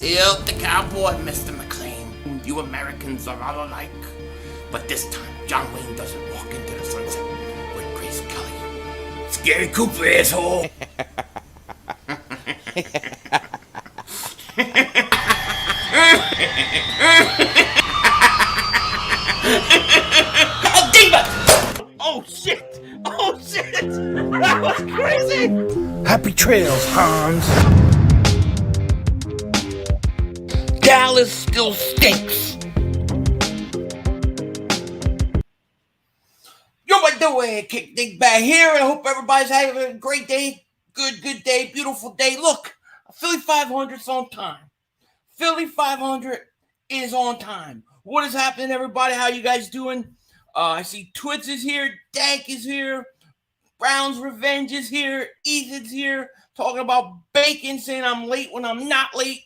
Still the cowboy, Mr. McLean. You Americans are all alike. But this time, John Wayne doesn't walk into the sunset with Grace Kelly. Scary Cooper, asshole! Oh, Dingbat! Oh, shit! Oh, shit! That was crazy! Happy trails, Hans. Dallas still stinks. Yo, what doing? Kick Dingbat here, and I hope everybody's having a great day. Good day, beautiful day. Look, Philly 500's on time. Philly 500 is on time. What is happening, everybody? How you guys doing? I see Twitz is here, Dank is here, Brown's Revenge is here, Ethan's here, talking about bacon, saying I'm late when I'm not late.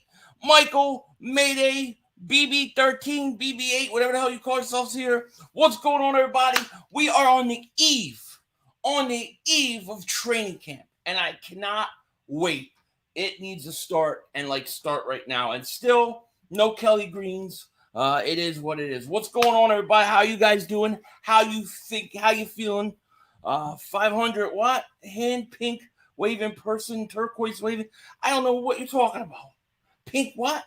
Michael, Mayday, BB13, BB8, whatever the hell you call yourselves here. What's going on, everybody? We are on the eve of training camp, and I cannot wait. It needs to start, and start right now. And still, no Kelly Greens. It is what it is. What's going on, everybody? How you guys doing? How you feeling? 500 what? Hand pink waving person, turquoise waving. I don't know what you're talking about. Pink what?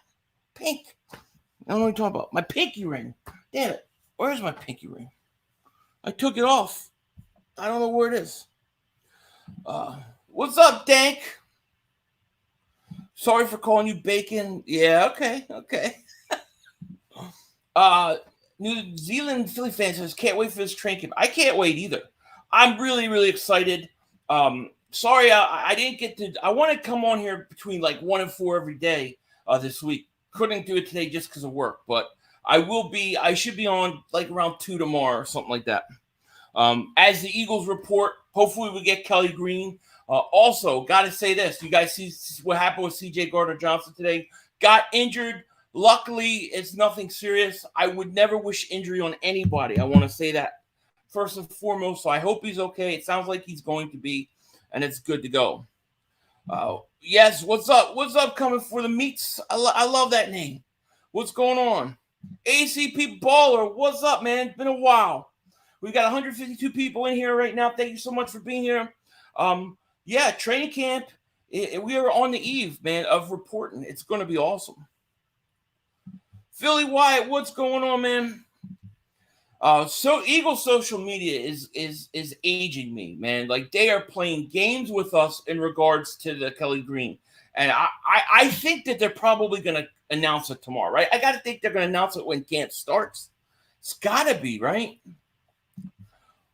Pink. I don't know what you're talking about. My pinky ring. Damn it. Where's my pinky ring? I took it off. I don't know where it is. What's up, Dank? Sorry for calling you bacon. Yeah, okay. New Zealand Philly fans says, can't wait for this train camp. I can't wait either. I'm really excited. Sorry, I didn't get to. I want to come on here between 1 and 4 every day this week. Couldn't do it today just because of work, but I should be on around 2 tomorrow or something like that. As the Eagles report, hopefully we get Kelly Green. Also, got to say this. You guys see what happened with Cjgj Gardner-Johnson today? Got injured. Luckily, it's nothing serious. I would never wish injury on anybody. I want to say that first and foremost. So I hope he's okay. It sounds like he's going to be, and it's good to go. Yes, what's up? What's up coming for the meats? I love that name. What's going on? ACP Baller, what's up, man? It's been a while. We've got 152 people in here right now. Thank you so much for being here. Yeah, training camp. We are on the eve, man, of reporting. It's going to be awesome. Philly Wyatt, what's going on, man? So Eagle social media is aging me, man. They are playing games with us in regards to the Kelly Green, and I think that they're probably going to announce it tomorrow, right? I got to think they're going to announce it when camp starts. It's got to be, right?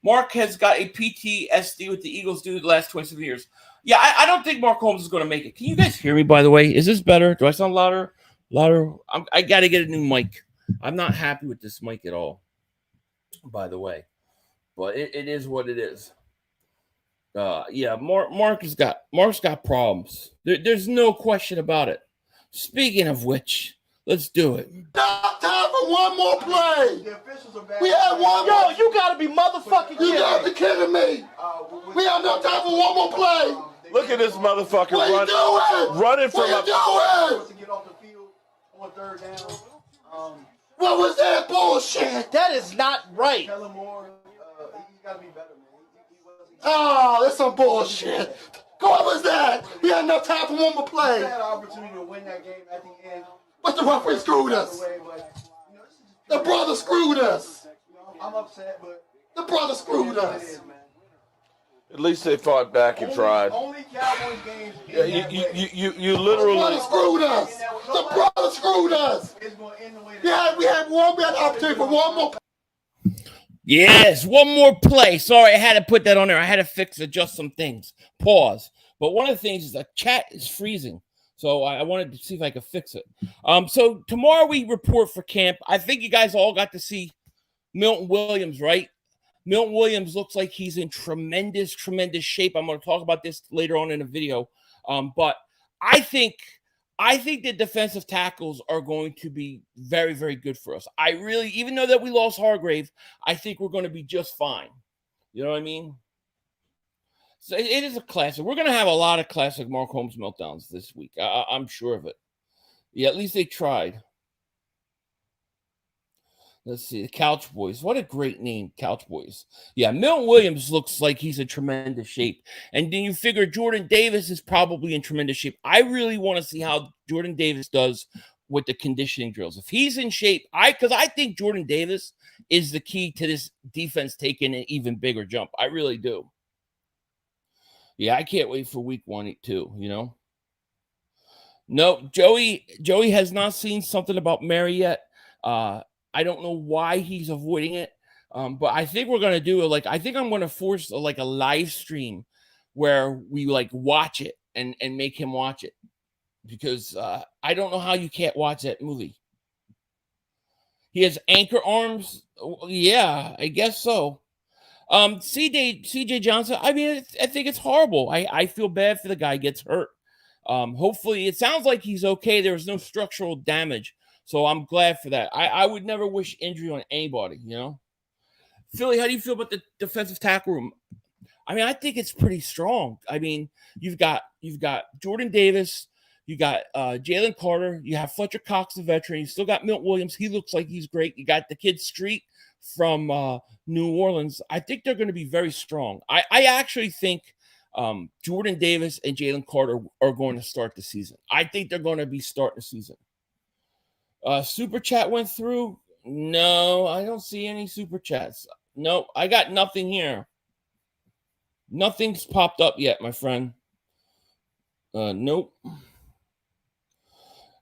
Mark has got a PTSD with the Eagles do the last 27 years. Yeah, I don't think Mark Holmes is going to make it. Can you guys hear me, by the way? Is this better? Do I sound louder? I got to get a new mic. I'm not happy with this mic at all, by the way. But it is what it is. Yeah, Mark's got problems. There's no question about it. Speaking of which, let's do it. Not time for one more play. We had one more. Yo, you gotta be motherfucking kidding me. You gotta be kidding me. We have no time for one more play. Look at this motherfucker What are you doing? running from What are you doing? To get off the field on third down. What was that bullshit? That is not right. Kellen Moore, he's got to be better, man. He wasn't. Oh, that's some bullshit. What was that? We had no time for one more He play. had an opportunity to win that game at the end. But the referee screwed us. Away, but, you know, this is just The brother screwed us. I'm upset, but The brother screwed it is, us. man. At least they fought back and tried. Only Cowboys games. Yeah, in that way. you The brother literally. screwed us. The brother screwed us. It's going to end the way that Yeah, we had an opportunity for one more. Yes, one more play. Sorry, I had to put that on there. I had to adjust some things. Pause. But one of the things is the chat is freezing. So I wanted to see if I could fix it. So tomorrow we report for camp. I think you guys all got to see Milton Williams, right? Milton Williams looks like he's in tremendous shape. I'm going to talk about this later on in the video. But I think the defensive tackles are going to be very good for us. I really, even though that we lost Hargrave, I think we're going to be just fine. You know what I mean? So it is a classic. We're going to have a lot of classic Mark Holmes meltdowns this week. I'm sure of it. Yeah, at least they tried. Let's see, the Couch Boys. What a great name, Couch Boys. Yeah, Milton Williams looks like he's in tremendous shape. And then you figure Jordan Davis is probably in tremendous shape. I really want to see how Jordan Davis does with the conditioning drills. If he's in shape, because I think Jordan Davis is the key to this defense taking an even bigger jump. I really do. Yeah, I can't wait for week 1 too, you know. No, Joey has not seen something about Mary yet. I don't know why he's avoiding it. But I think we're gonna do it. Like, I think I'm gonna force a live stream where we watch it and make him watch it, because I don't know how you can't watch that movie. He has anchor arms. Yeah, I guess so. Cjgj Johnson. I mean, I think it's horrible. I feel bad for the guy gets hurt. Hopefully, it sounds like he's okay. There was no structural damage. So I'm glad for that. I would never wish injury on anybody, you know. Philly, how do you feel about the defensive tackle room? I mean, I think it's pretty strong. I mean, you've got Jordan Davis, you got Jalen Carter, you have Fletcher Cox, the veteran. You still got Milton Williams. He looks like he's great. You got the kid Street from New Orleans. I think they're going to be very strong. I actually think Jordan Davis and Jalen Carter are going to start the season. I think they're going to be starting the season. Super chat went through. No, I don't see any super chats. No, I got nothing here. Nothing's popped up yet, my friend. Nope.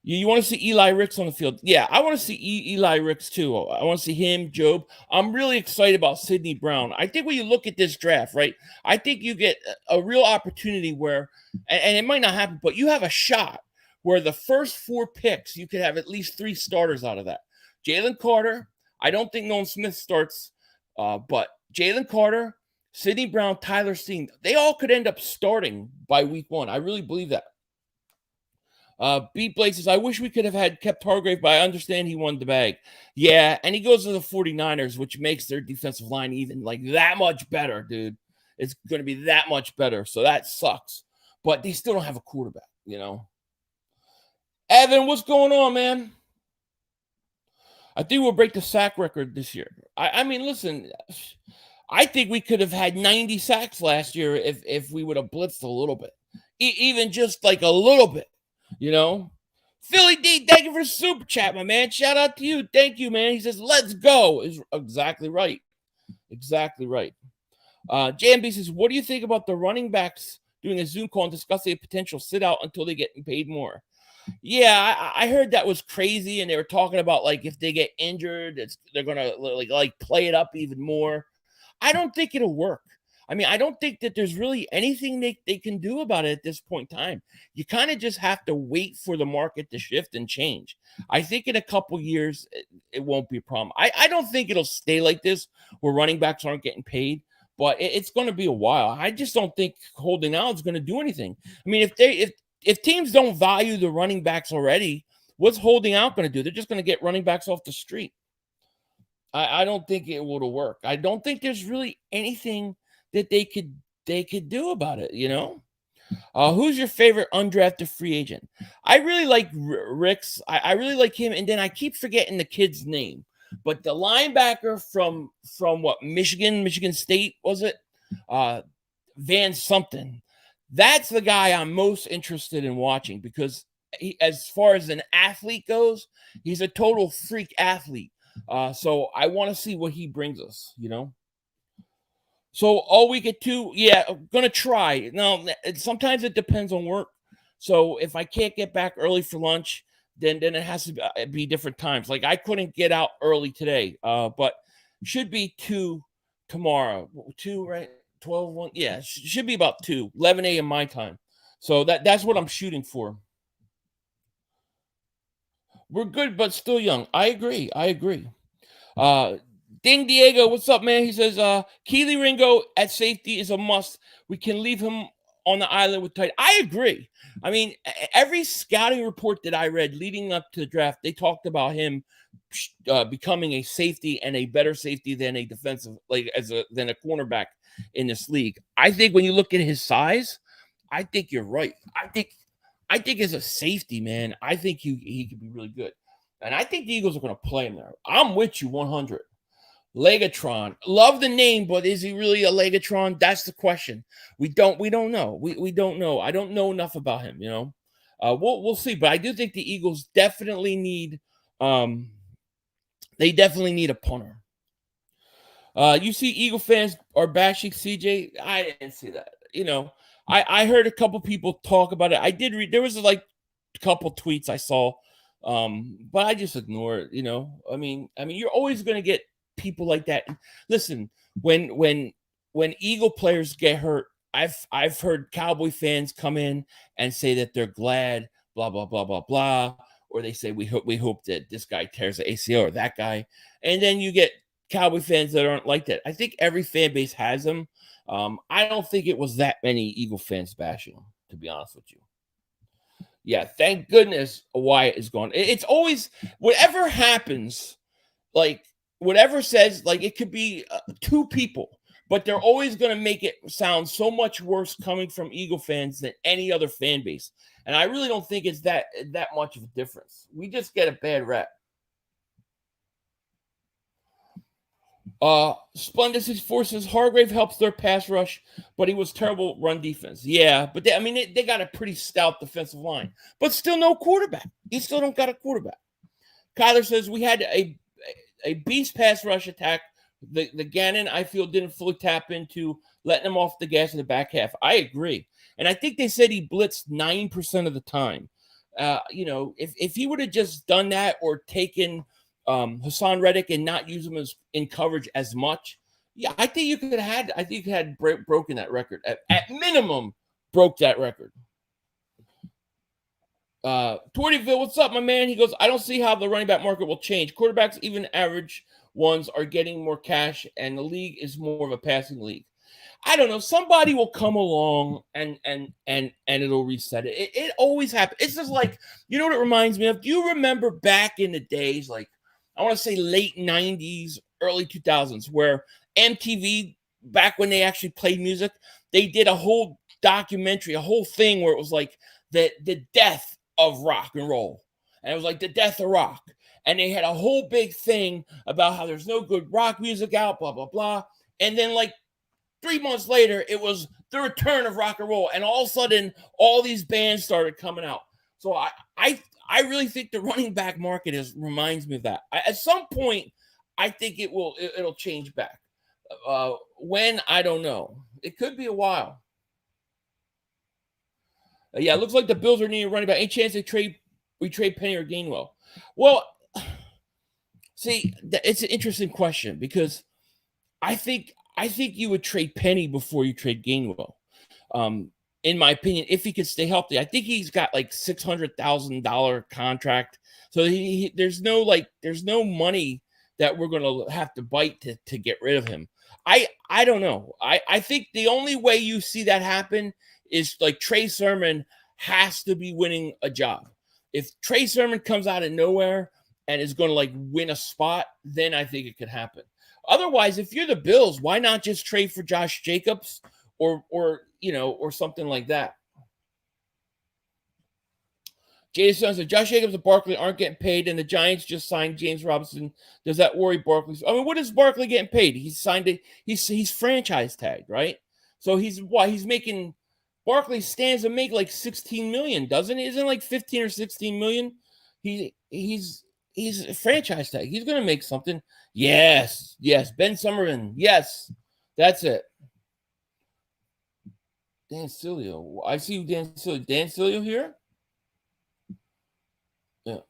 You want to see Eli Ricks on the field? Yeah, I want to see Eli Ricks too. I want to see him, Job. I'm really excited about Sidney Brown. I think when you look at this draft, right, I think you get a real opportunity where, and it might not happen, but you have a shot where the first 4 picks, you could have at least 3 starters out of that. Jalen Carter, I don't think Nolan Smith starts, but Jalen Carter, Sidney Brown, Tyler Steen, they all could end up starting by week 1. I really believe that. Beat Blake says, I wish we could have kept Hargrave, but I understand he won the bag. Yeah, and he goes to the 49ers, which makes their defensive line even that much better, dude. It's going to be that much better. So that sucks. But they still don't have a quarterback, you know. Evan, what's going on, man? I think we'll break the sack record this year. I mean, listen, I think we could have had 90 sacks last year if we would have blitzed a little bit. Even just a little bit. You know, Philly D, thank you for the super chat, my man. Shout out to you. Thank you, man. He says, let's go. Is exactly right. Exactly right. JMB says, what do you think about the running backs doing a Zoom call and discussing a potential sit out until they get paid more? Yeah, I heard that was crazy. And they were talking about if they get injured, they're going to play it up even more. I don't think it'll work. I mean, I don't think that there's really anything they can do about it at this point in time. You kind of just have to wait for the market to shift and change. I think in a couple years, it won't be a problem. I don't think it'll stay like this where running backs aren't getting paid, but it's going to be a while. I just don't think holding out is going to do anything. I mean, if teams don't value the running backs already, what's holding out going to do? They're just going to get running backs off the street. I don't think it will work. I don't think there's really anything that they could do about it, you know? Who's your favorite undrafted free agent? I really like Ricks. I really like him, and then I keep forgetting the kid's name. But the linebacker from what, Michigan State, was it? Van something. That's the guy I'm most interested in watching because as far as an athlete goes, he's a total freak athlete. So I want to see what he brings us, you know? So all week at 2, yeah, I'm going to try. Now, sometimes it depends on work. So if I can't get back early for lunch, then it has to be different times. I couldn't get out early today, but should be 2 tomorrow. 2, right? 12, 1. Yeah, should be about 2, 11 a.m. my time. So that's what I'm shooting for. We're good, but still young. I agree. Ding Diego, what's up, man? He says, Keely Ringo at safety is a must. We can leave him on the island with tight. I agree. I mean, every scouting report that I read leading up to the draft, they talked about him becoming a safety and a better safety than a defensive, than a cornerback in this league. I think when you look at his size, I think you're right. I think as a safety, man, I think he could be really good. And I think the Eagles are going to play him there. I'm with you 100. Legatron. Love the name, but is he really a Legatron? That's the question. We don't know. We don't know. I don't know enough about him, you know. We'll see. But I do think the Eagles definitely need they definitely need a punter. You see Eagle fans are bashing CJ. I didn't see that. You know, I heard a couple people talk about it. I did read, there was like a couple tweets I saw, but I just ignore it. You know, I mean, you're always going to get people like that. Listen, when Eagle players get hurt, I've heard Cowboy fans come in and say that they're glad, blah blah blah blah blah, or they say we hope that this guy tears the ACL or that guy, and then you get Cowboy fans that aren't like that. I think every fan base has them. I don't think it was that many Eagle fans bashing him, to be honest with you. Yeah, thank goodness Wyatt is gone. It's always, whatever happens, like whatever says, like it could be two people, but they're always going to make it sound so much worse coming from Eagle fans than any other fan base. And I really don't think it's that much of a difference. We just get a bad rap. Splendid forces Hargrave helps their pass rush, but he was terrible run defense. Yeah, but they got a pretty stout defensive line, but still no quarterback. You still don't got a quarterback. Kyler says we had a beast pass rush attack. The Gannon, I feel, didn't fully tap into letting him off the gas in the back half. I agree. And I think they said he blitzed 9% of the time. You know, if he would have just done that or taken Hassan Reddick and not use him as in coverage as much, yeah, I think you could have had broken that record. At minimum, broke that record. Tortyville, what's up, my man? He goes, I don't see how the running back market will change. Quarterbacks, even average ones, are getting more cash, and the league is more of a passing league. I don't know. Somebody will come along and it'll reset it. It always happens. It's just like, you know what it reminds me of? Do you remember back in the days, like I want to say late 90s, early 2000s, where MTV, back when they actually played music, they did a whole documentary, a whole thing where it was like the death of rock and roll. And it was like the death of rock. And they had a whole big thing about how there's no good rock music out, blah, blah, blah. And then like 3 months later, it was the return of rock and roll. And all of a sudden, all these bands started coming out. So I really think the running back market reminds me of that. At some point, I think it'll change back. When, I don't know. It could be a while. Yeah, it looks like the Bills are needing a running back. Any chance we trade Penny or Gainwell? Well, see, it's an interesting question because I think you would trade Penny before you trade Gainwell. In my opinion, if he could stay healthy. I think he's got like $600,000 contract. So there's no money that we're going to have to bite to get rid of him. I don't know. I think the only way you see that happen is like Trey Sermon has to be winning a job. If Trey Sermon comes out of nowhere and is going to like win a spot, then I think it could happen. Otherwise, if you're the Bills, why not just trade for Josh Jacobs or something like that? Jason said Josh Jacobs and Barkley aren't getting paid, and the Giants just signed James Robinson. Does that worry Barkley? I mean, what is Barkley getting paid? He's signed it. He's franchise tagged, right? So he's making. Barkley stands to make like 16 million, doesn't he? Isn't it like 15 or 16 million? He's a franchise tag. He's gonna make something. Yes. Ben Summerlin. Yes, that's it. Dan Cilio. I see you, Dan Cilio. Dan Cilio here? Yeah.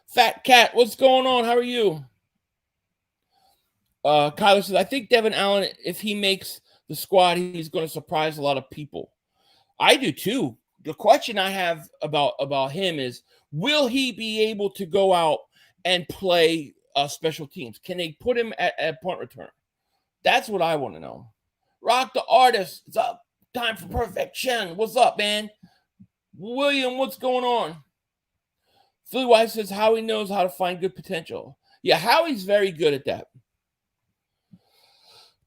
Fat Cat, what's going on? How are you? Kyler says, I think Devin Allen, if he makes the squad, he's going to surprise a lot of people. I do too. The question I have about him is, will he be able to go out and play special teams? Can they put him at punt return? That's what I want to know. Rock the Artist. It's up. Time for perfection. What's up, man? William, what's going on? Philly Wife says Howie knows how to find good potential. Yeah, Howie's very good at that.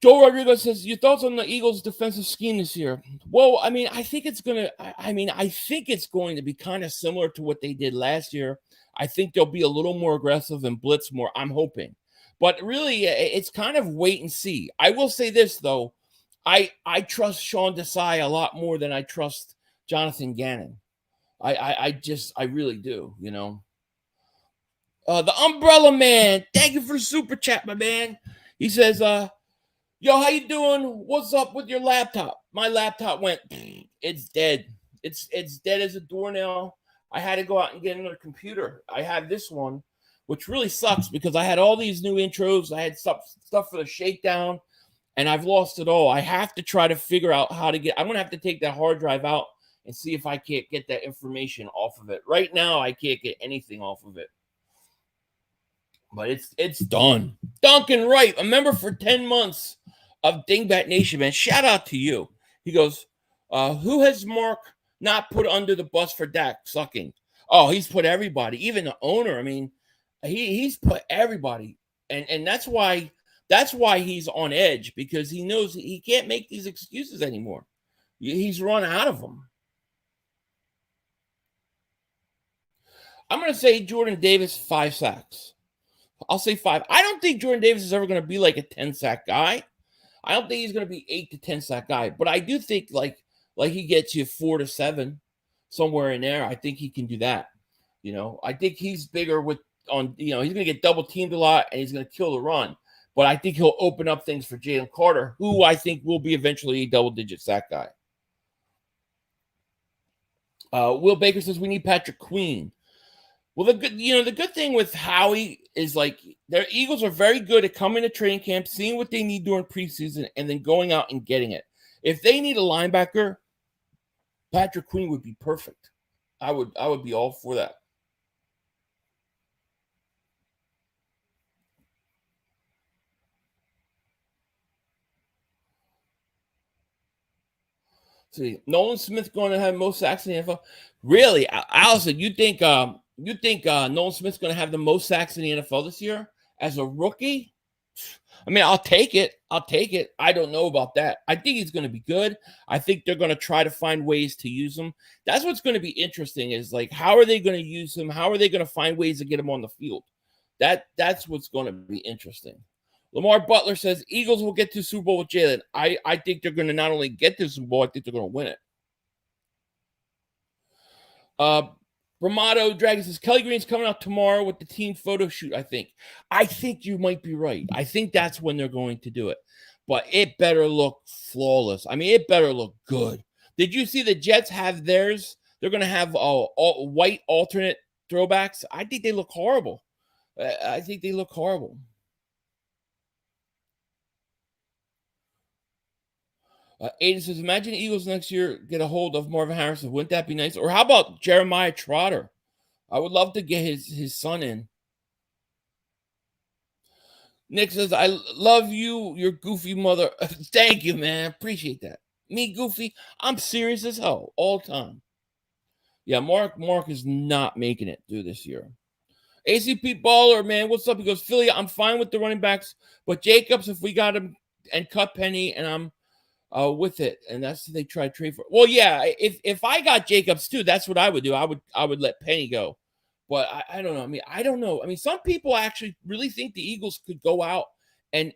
Joe Rodriguez says, your thoughts on the Eagles' defensive scheme this year? Well, I mean, I think it's going to be kind of similar to what they did last year. I think they'll be a little more aggressive and blitz more, I'm hoping. But really, it's kind of wait and see. I will say this, though. I trust Sean Desai a lot more than I trust Jonathan Gannon. I really do, you know. The Umbrella Man, thank you for the super chat, my man. He says, yo, how you doing? What's up with your laptop? My laptop went, it's dead. It's dead as a doornail. I had to go out and get another computer. I have this one, which really sucks because I had all these new intros. I had stuff for the shakedown, and I've lost it all. I have to try to figure out how to get. I'm going to have to take that hard drive out and see if I can't get that information off of it. Right now, I can't get anything off of it. But it's done. Duncan Wright, a member for 10 months of Dingbat Nation, man. Shout out to you. He goes, who has Mark not put under the bus for Dak sucking? Oh, he's put everybody, even the owner. I mean, he's put everybody. And that's why he's on edge, because he knows he can't make these excuses anymore. He's run out of them. I'm going to say Jordan Davis, 5 sacks. I'll say 5. I don't think Jordan Davis is ever going to be like a 10-sack guy. I don't think he's going to be 8 to 10-sack guy. But I do think like he gets you 4 to 7, somewhere in there. I think he can do that. You know, I think he's bigger he's going to get double teamed a lot, and he's going to kill the run. But I think he'll open up things for Jalen Carter, who I think will be eventually a double-digit sack guy. Will Baker says we need Patrick Queen. Well, the good thing with Howie is like their Eagles are very good at coming to training camp, seeing what they need during preseason, and then going out and getting it. If they need a linebacker, Patrick Queen would be perfect. I would be all for that. See, Nolan Smith going to have most sacks in the NFL. Really, Allison, you think Nolan Smith's going to have the most sacks in the NFL this year as a rookie? I mean, I'll take it. I don't know about that. I think he's going to be good. I think they're going to try to find ways to use him. That's what's going to be interesting is like, how are they going to use him? How are they going to find ways to get him on the field? That's what's going to be interesting. Lamar Butler says Eagles will get to Super Bowl with Jalen. I think they're going to not only get to Super Bowl, I think they're going to win it. Ramado Dragon says Kelly Green's coming out tomorrow with the team photo shoot. I think you might be right. I think that's when they're going to do it. But it better look flawless. I mean, it better look good. Did you see the Jets have theirs? They're going to have all white alternate throwbacks. I think they look horrible. Aiden says, imagine the Eagles next year get a hold of Marvin Harrison. Wouldn't that be nice? Or how about Jeremiah Trotter? I would love to get his son in. Nick says, I love you, your goofy mother. Thank you, man. Appreciate that. Me, goofy? I'm serious as hell all the time. Yeah, Mark is not making it through this year. ACP Baller, man, what's up? He goes, Philly, I'm fine with the running backs, but Jacobs, if we got him, and cut Penny, and I'm with it, and that's what they try to trade for. Well, yeah, if I got Jacobs too, that's what I would do. I would let Penny go, but I don't know. I don't know. Some people actually really think the Eagles could go out and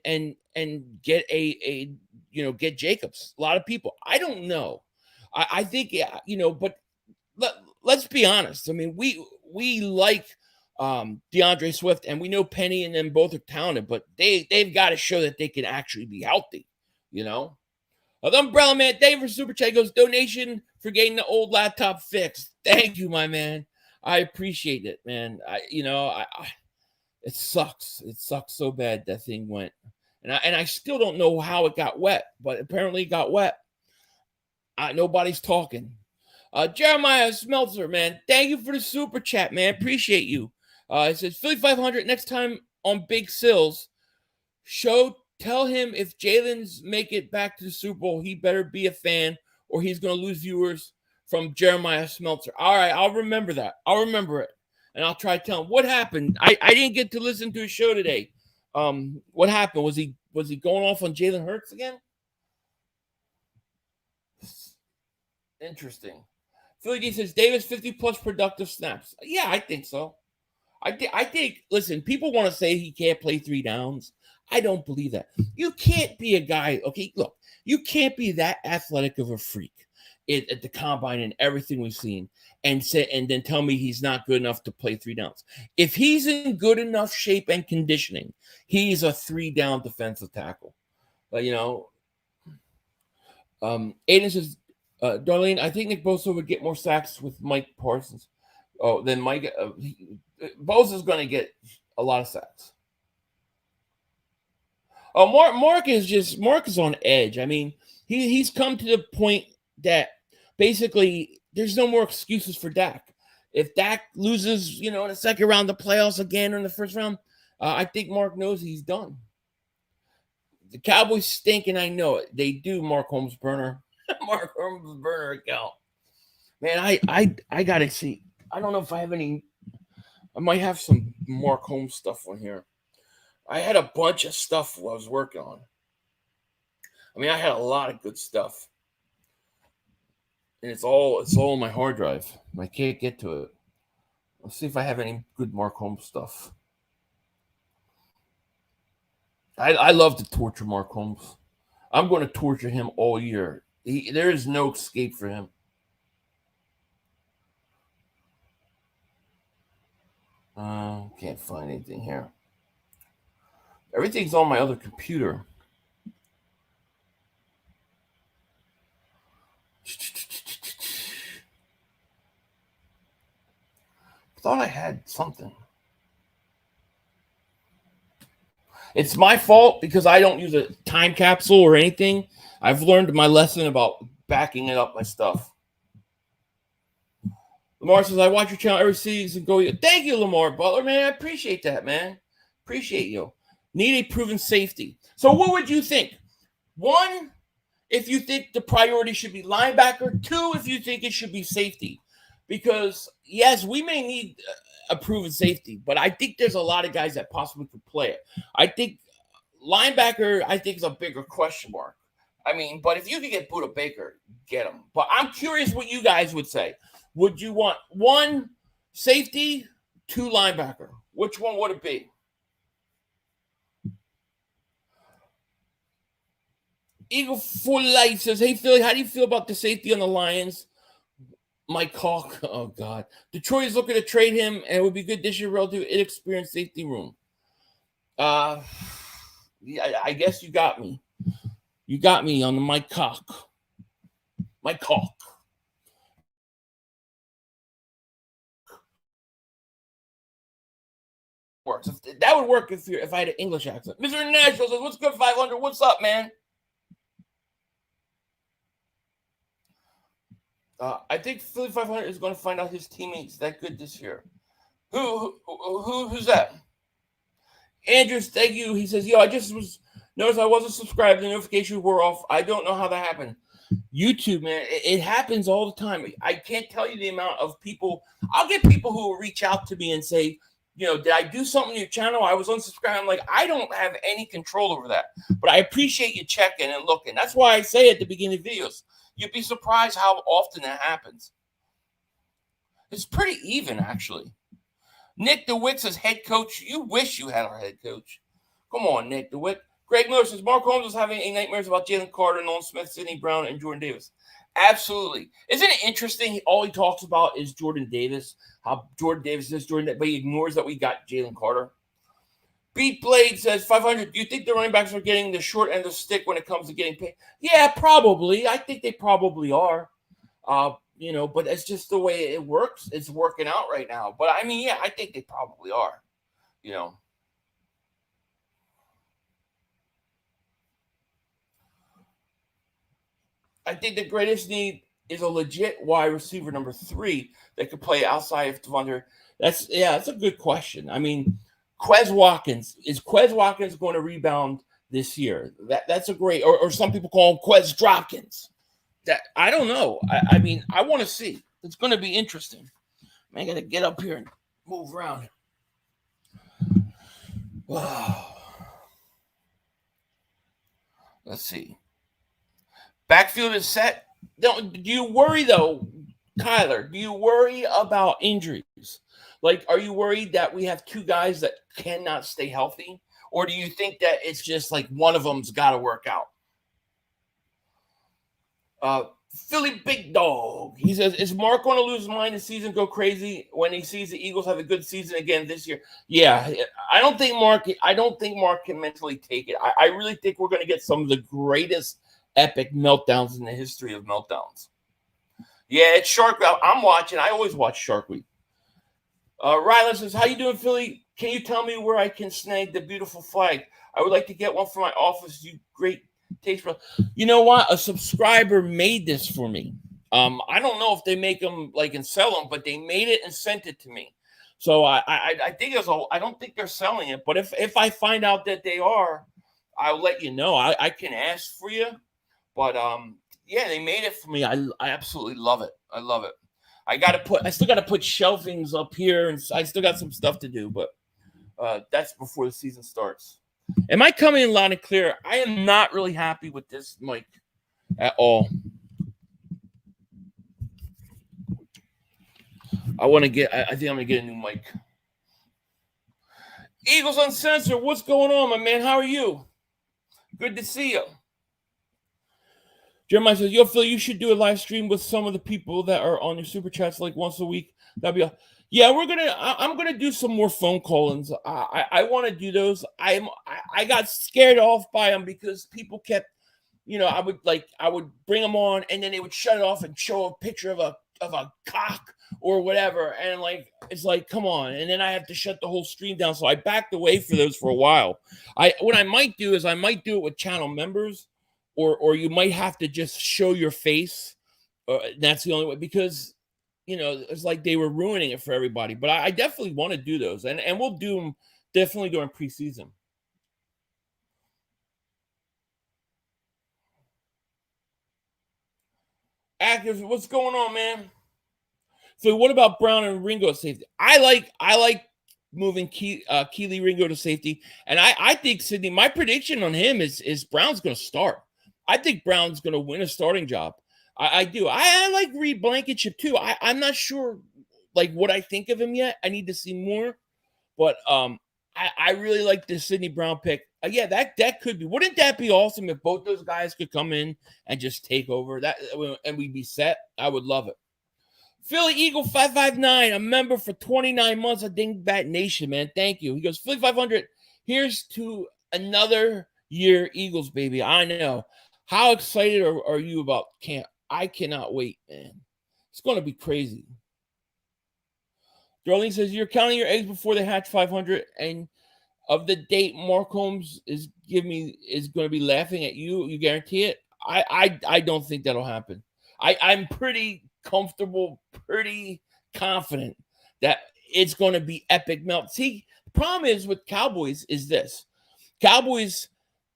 get get Jacobs. A lot of people. I don't know. I think but let's be honest. We like DeAndre Swift, and we know Penny and them both are talented, but they've got to show that they can actually be healthy. The Umbrella Man, Dave for Super Chat goes, donation for getting the old laptop fixed. Thank you, my man. I appreciate it, man. It sucks. It sucks so bad that thing went. And I still don't know how it got wet, but apparently it got wet. Nobody's talking. Jeremiah Smeltzer, man, thank you for the Super Chat, man. Appreciate you. It says, Philly 500, next time on Big Sills, tell him if Jalen's make it back to the Super Bowl, he better be a fan or he's going to lose viewers from Jeremiah Smeltzer. All right, I'll remember that. I'll remember it, and I'll try to tell him what happened. I didn't get to listen to his show today. What happened? Was Was he going off on Jalen Hurts again? Interesting. Philly D says Davis 50 plus productive snaps. Yeah, I think so. I think. Listen, people want to say he can't play 3 downs. I don't believe that. You can't be a guy. Okay, look, you can't be that athletic of a freak at the combine and everything we've seen, and then tell me he's not good enough to play 3 downs. If he's in good enough shape and conditioning, he's a 3-down defensive tackle. Aiden says, Darlene, I think Nick Bosa would get more sacks with Mike Parsons. Oh, then Mike Bosa's going to get a lot of sacks. Oh, Mark is on edge. I mean, he's come to the point that basically there's no more excuses for Dak. If Dak loses, in the second round of the playoffs again or in the first round, I think Mark knows he's done. The Cowboys stink, and I know it. They do. Mark Holmes burner. Mark Holmes burner account. Man, I gotta see. I don't know if I have any. I might have some Mark Holmes stuff on here. I had a bunch of stuff I was working on. I mean, I had a lot of good stuff. And it's all on my hard drive. I can't get to it. Let's see if I have any good Mark Holmes stuff. I love to torture Mark Holmes. I'm going to torture him all year. There is no escape for him. Can't find anything here. Everything's on my other computer. Thought I had something. It's my fault because I don't use a time capsule or anything. I've learned my lesson about backing it up my stuff. Lamar says, I watch your channel every season. Thank you, Lamar Butler, man. I appreciate that, man. Appreciate you. Need a proven safety. So what would you think? 1, if you think the priority should be linebacker. 2, if you think it should be safety. Because, yes, we may need a proven safety, but I think there's a lot of guys that possibly could play it. I think linebacker, is a bigger question mark. I mean, but if you could get Buda Baker, get him. But I'm curious what you guys would say. Would you want 1 safety, 2 linebacker? Which one would it be? Eagle for Life says, hey, Philly, how do you feel about the safety on the Lions? Mike Hawk, oh, God. Detroit is looking to trade him, and it would be good this year, relative inexperienced safety room. Yeah, I guess you got me. You got me on the Mike Hawk. Mike Hawk. Works. That would work if I had an English accent. Mr. Nashville says, what's good, 500? What's up, man? I think Philly 500 is going to find out his teammates that good this year. Who's that? Andrews, thank you. He says, I just noticed I wasn't subscribed. The notifications were off. I don't know how that happened. YouTube, man, it happens all the time. I can't tell you the amount of people. I'll get people who will reach out to me and say, did I do something to your channel? I was unsubscribed. I'm like, I don't have any control over that. But I appreciate you checking and looking. That's why I say at the beginning of videos, you'd be surprised how often that happens. It's pretty even, actually. Nick DeWitt says, head coach, you wish you had our head coach. Come on, Nick DeWitt. Greg Miller says, Mark Holmes is having nightmares about Jalen Carter, Nolan Smith, Sidney Brown, and Jordan Davis. Absolutely. Isn't it interesting? All he talks about is Jordan Davis, how Jordan Davis is Jordan, but he ignores that we got Jalen Carter. Beat Blade says, 500, do you think the running backs are getting the short end of the stick when it comes to getting paid? Yeah, probably. I think they probably are. But it's just the way it works. It's working out right now. But, I think they probably are, I think the greatest need is a legit wide receiver number 3 that could play outside of Devontae. That's a good question. Quez Watkins. Is Quez Watkins going to rebound this year? That's a great, or some people call him Quez Dropkins. That I don't know. I want to see. It's going to be interesting. I got to get up here and move around. Wow. Let's see. Backfield is set. Do you worry though, Kyler? Do you worry about injuries? Like, are you worried that we have two guys that cannot stay healthy, or do you think that it's just like one of them's got to work out? Philly Big Dog. He says, is Mark going to lose his mind this season, go crazy when he sees the Eagles have a good season again this year? Yeah, I don't think Mark can mentally take it. I really think we're going to get some of the greatest epic meltdowns in the history of meltdowns. Yeah, it's Shark Week. I'm watching. I always watch Shark Week. Rylan says, how you doing, Philly? Can you tell me where I can snag the beautiful flag? I would like to get one for my office. You great taste, bro. You know what? A subscriber made this for me. I don't know if they make them like and sell them, but they made it and sent it to me. So I think I don't think they're selling it, but if I find out that they are, I'll let you know. I can ask for you, but yeah, they made it for me. I absolutely love it. I love it. I still gotta put shelvings up here, and I still got some stuff to do, but that's before the season starts. Am I coming in loud and clear? I am not really happy with this mic at all. I think I'm gonna get a new mic. Eagles Uncensored, what's going on, my man? How are you? Good to see you. Jeremiah says, yo, Phil, you should do a live stream with some of the people that are on your super chats like once a week. That'd be yeah, I'm gonna do some more phone call-ins. I want to do those. I got scared off by them because people kept, I would bring them on and then they would shut it off and show a picture of a cock or whatever, and it's like, come on. And then I have to shut the whole stream down. So I backed away for those for a while. What I might do is I might do it with channel members, or you might have to just show your face. That's the only way, because it's like they were ruining it for everybody. But I definitely want to do those, and we'll do them definitely during preseason. Active, what's going on, man? So what about Brown and Ringo at safety? I like moving Keely Ringo to safety, and I think, Sydney, my prediction on him is Brown's going to start. I think Brown's going to win a starting job. I do. I like Reed Blankenship too. I'm not sure what I think of him yet. I need to see more, but I really like the Sidney Brown pick. Yeah, that could be. Wouldn't that be awesome if both those guys could come in and just take over that, and we'd be set? I would love it. Philly Eagle 559, a member for 29 months of Dingbat Nation, man. Thank you. He goes, Philly 500. Here's to another year, Eagles, baby. I know. How excited are you about camp? I cannot wait, man. It's going to be crazy. Darlene says, you're counting your eggs before they hatch 500, and of the date Mark Holmes is going to be laughing at you. You guarantee it? I don't think that'll happen. I'm pretty comfortable, pretty confident that it's going to be epic melt. See, the problem is with Cowboys is this. Cowboys,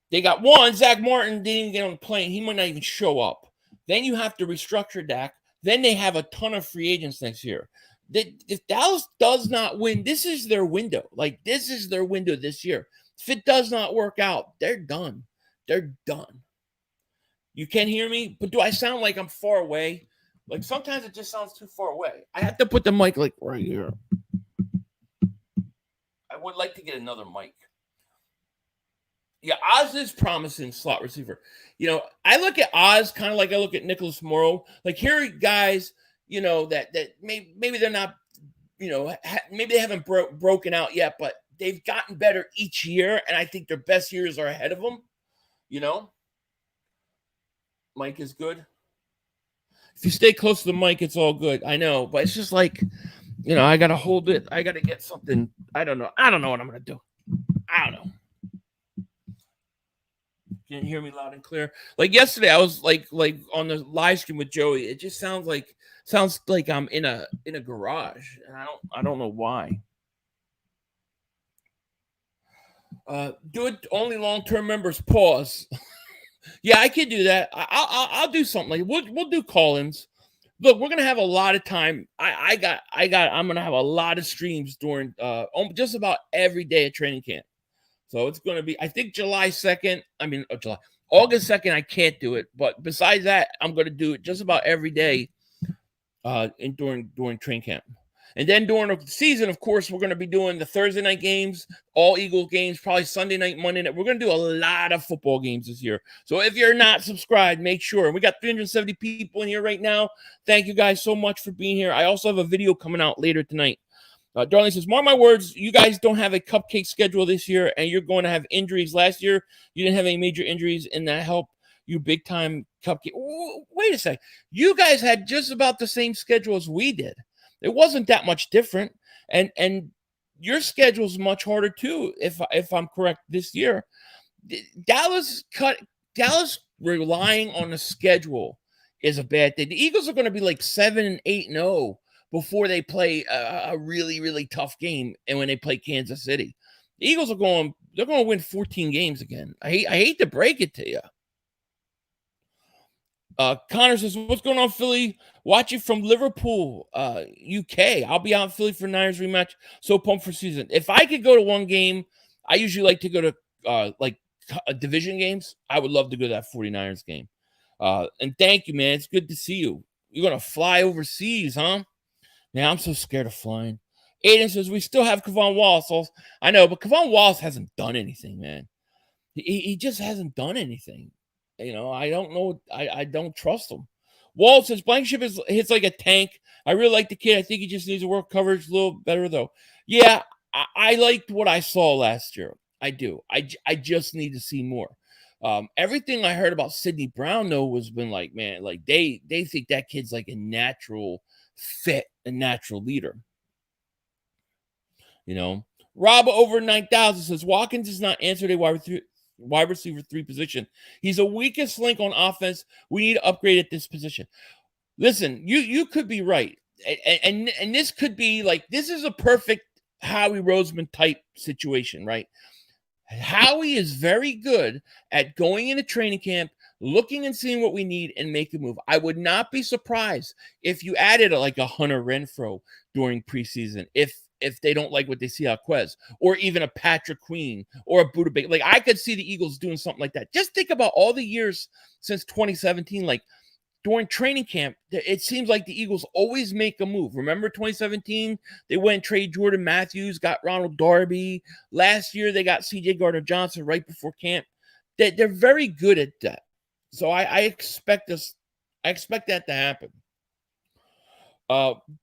they got one, Zach Martin didn't even get on the plane. He might not even show up. Then you have to restructure Dak. Then they have a ton of free agents next year. If Dallas does not win, this is their window. This is their window this year. If it does not work out, they're done. They're done. You can hear me? But do I sound like I'm far away? Sometimes it just sounds too far away. I have to put the mic right here. I would like to get another mic. Yeah, Oz is promising slot receiver. I look at Oz kind of like I look at Nicholas Morrow. Here are guys, that maybe they're not, maybe they haven't broken out yet, but they've gotten better each year, and I think their best years are ahead of them. Mic is good. If you stay close to the mic, it's all good. I know, but it's just I got to hold it. I got to get something. I don't know. I don't know what I'm going to do. I don't know. You didn't hear me loud and clear. Yesterday, I was like on the live stream with Joey. It just sounds like I'm in a garage, and I don't know why. Do it only long-term members. Pause. Yeah, I can do that. I'll do something we'll do call-ins. Look, we're gonna have a lot of time. I'm gonna have a lot of streams during just about every day at training camp. So it's gonna be, I think, August August 2nd, I can't do it. But besides that, I'm going to do it just about every day during train camp. And then during the season, of course, we're going to be doing the Thursday night games, all Eagles games, probably Sunday night, Monday night. We're going to do a lot of football games this year. So if you're not subscribed, make sure. We got 370 people in here right now. Thank you guys so much for being here. I also have a video coming out later tonight. Darlene says, mark my words, you guys don't have a cupcake schedule this year, and you're going to have injuries. Last year, you didn't have any major injuries, and that helped you big time. Cupcake. Ooh, wait a sec. You guys had just about the same schedule as we did. It wasn't that much different, and your schedule is much harder too. If I'm correct, this year, Dallas relying on the schedule is a bad thing. The Eagles are going to be like 7-8-0 before they play a really, really tough game, and when they play Kansas City. The Eagles they're going to win 14 games again. I hate to break it to you. Connor says, what's going on, Philly? Watching from Liverpool, UK. I'll be out in Philly for Niners rematch. So pumped for season. If I could go to one game, I usually like to go to division games. I would love to go to that 49ers game. And thank you, man. It's good to see you. You're going to fly overseas, huh? Man, I'm so scared of flying. Aiden says, we still have Kevon Wallace. I know, but Kevon Wallace hasn't done anything, man. He just hasn't done anything. You know, I don't know. I don't trust him. Walt says, Blankenship hits like a tank. I really like the kid. I think he just needs to work coverage a little better, though. Yeah, I liked what I saw last year. I do. I just need to see more. Everything I heard about Sidney Brown, though, was been like, man, like they think that kid's like a natural fit, a natural leader. You know, Rob over 9,000 says, Watkins does not answer the wide receiver 3 position. He's the weakest link on offense. We need to upgrade at this position. Listen, you could be right. And this could be like, this is a perfect Howie Roseman type situation, right? Howie is very good at going into training camp, looking and seeing what we need and make a move. I would not be surprised if you added like a Hunter Renfrow during preseason, if they don't like what they see out of Quez, or even a Patrick Queen or a Buda Baker. Like, I could see the Eagles doing something like that. Just think about all the years since 2017, like during training camp, it seems like the Eagles always make a move. Remember 2017? They went and traded Jordan Matthews, got Ronald Darby. Last year, they got Cjgj Gardner-Johnson right before camp. They're very good at that. So I expect that to happen.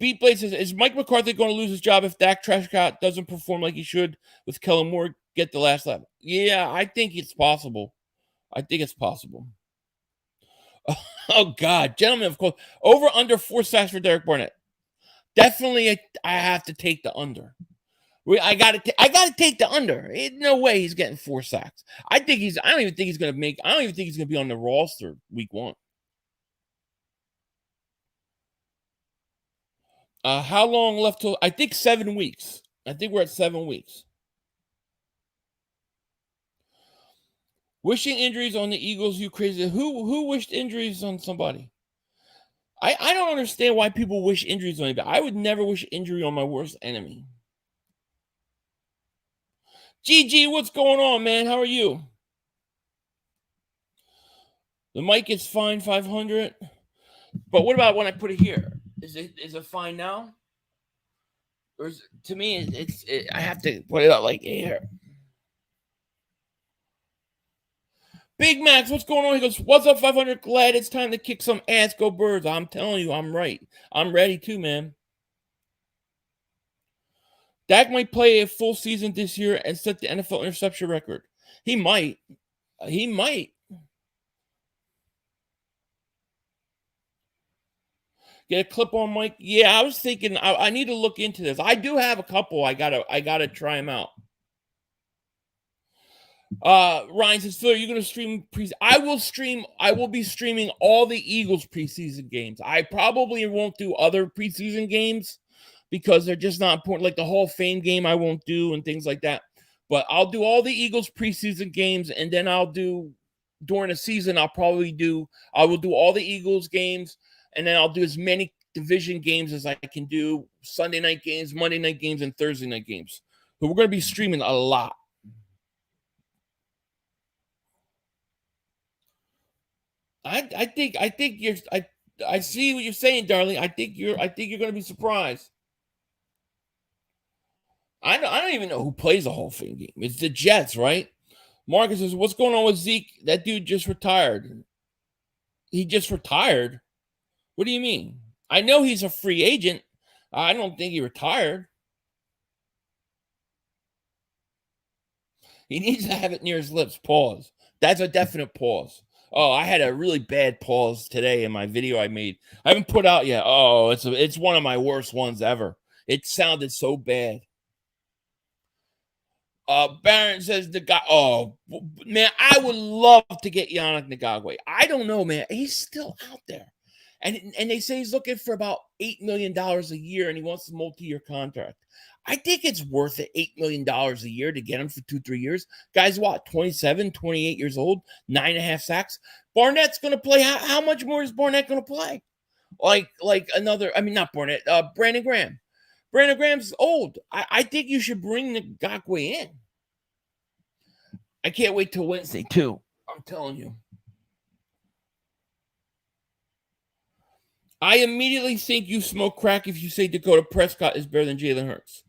Beat Blade says, is Mike McCarthy going to lose his job if Dak Prescott doesn't perform like he should with Kellen Moore get the last lap? Yeah, I think it's possible. Oh, God. Gentlemen, of course. Over under 4 sacks for Derek Barnett. Definitely, I have to take the under. I got to take the under. No way he's getting 4 sacks. I don't even think he's going to be on the roster week 1. How long left till? I think 7 weeks. I think we're at 7 weeks. Wishing injuries on the Eagles, you crazy. Who wished injuries on somebody? I don't understand why people wish injuries on anybody. I would never wish injury on my worst enemy. Cjgj, what's going on, man? How are you? The mic is fine, 500. But what about when I put it here? Is it fine now? Or to me, I have to put it out like here. Big Max, what's going on? He goes, what's up, 500? Glad it's time to kick some ass. Go Birds. I'm telling you, I'm right. I'm ready too, man. Dak might play a full season this year and set the NFL interception record. He might. Get a clip on Mike. Yeah, I was thinking I need to look into this. I do have a couple. I gotta try them out. Ryan says, Phil, are you gonna stream I will be streaming all the Eagles preseason games. I probably won't do other preseason games because they're just not important. Like the Hall of Fame game I won't do and things like that. But I'll do all the Eagles preseason games, and then I'll do during the season, I will do all the Eagles games. And then I'll do as many division games as I can do, Sunday night games, Monday night games, and Thursday night games. But we're going to be streaming a lot. I think you're I see what you're saying, darling. I think you're going to be surprised. I don't even know who plays a Hall of Fame game. It's the Jets, right? Marcus says, "What's going on with Zeke? That dude just retired." He just retired? What do you mean? I know he's a free agent. I don't think he retired. He needs to have it near his lips. Pause. That's a definite pause. Oh, I had a really bad pause today in my video I made. I haven't put out yet. Oh, it's one of my worst ones ever. It sounded so bad. Barron says the guy. Oh man, I would love to get Yannick Ngakwe. I don't know, man. He's still out there, and they say he's looking for about $8 million a year, and he wants a multi-year contract. I think it's worth it, $8 million a year to get him for 2-3 years. Guys, what, 27, 28 years old, 9.5 sacks. Barnett's going to play. How much more is Barnett going to play? Like another. I mean, not Barnett. Brandon Graham. Brandon Graham's old. I think you should bring the Ngakwe in. I can't wait till Wednesday, too. I'm telling you. I immediately think you smoke crack if you say Dakota Prescott is better than Jalen Hurts.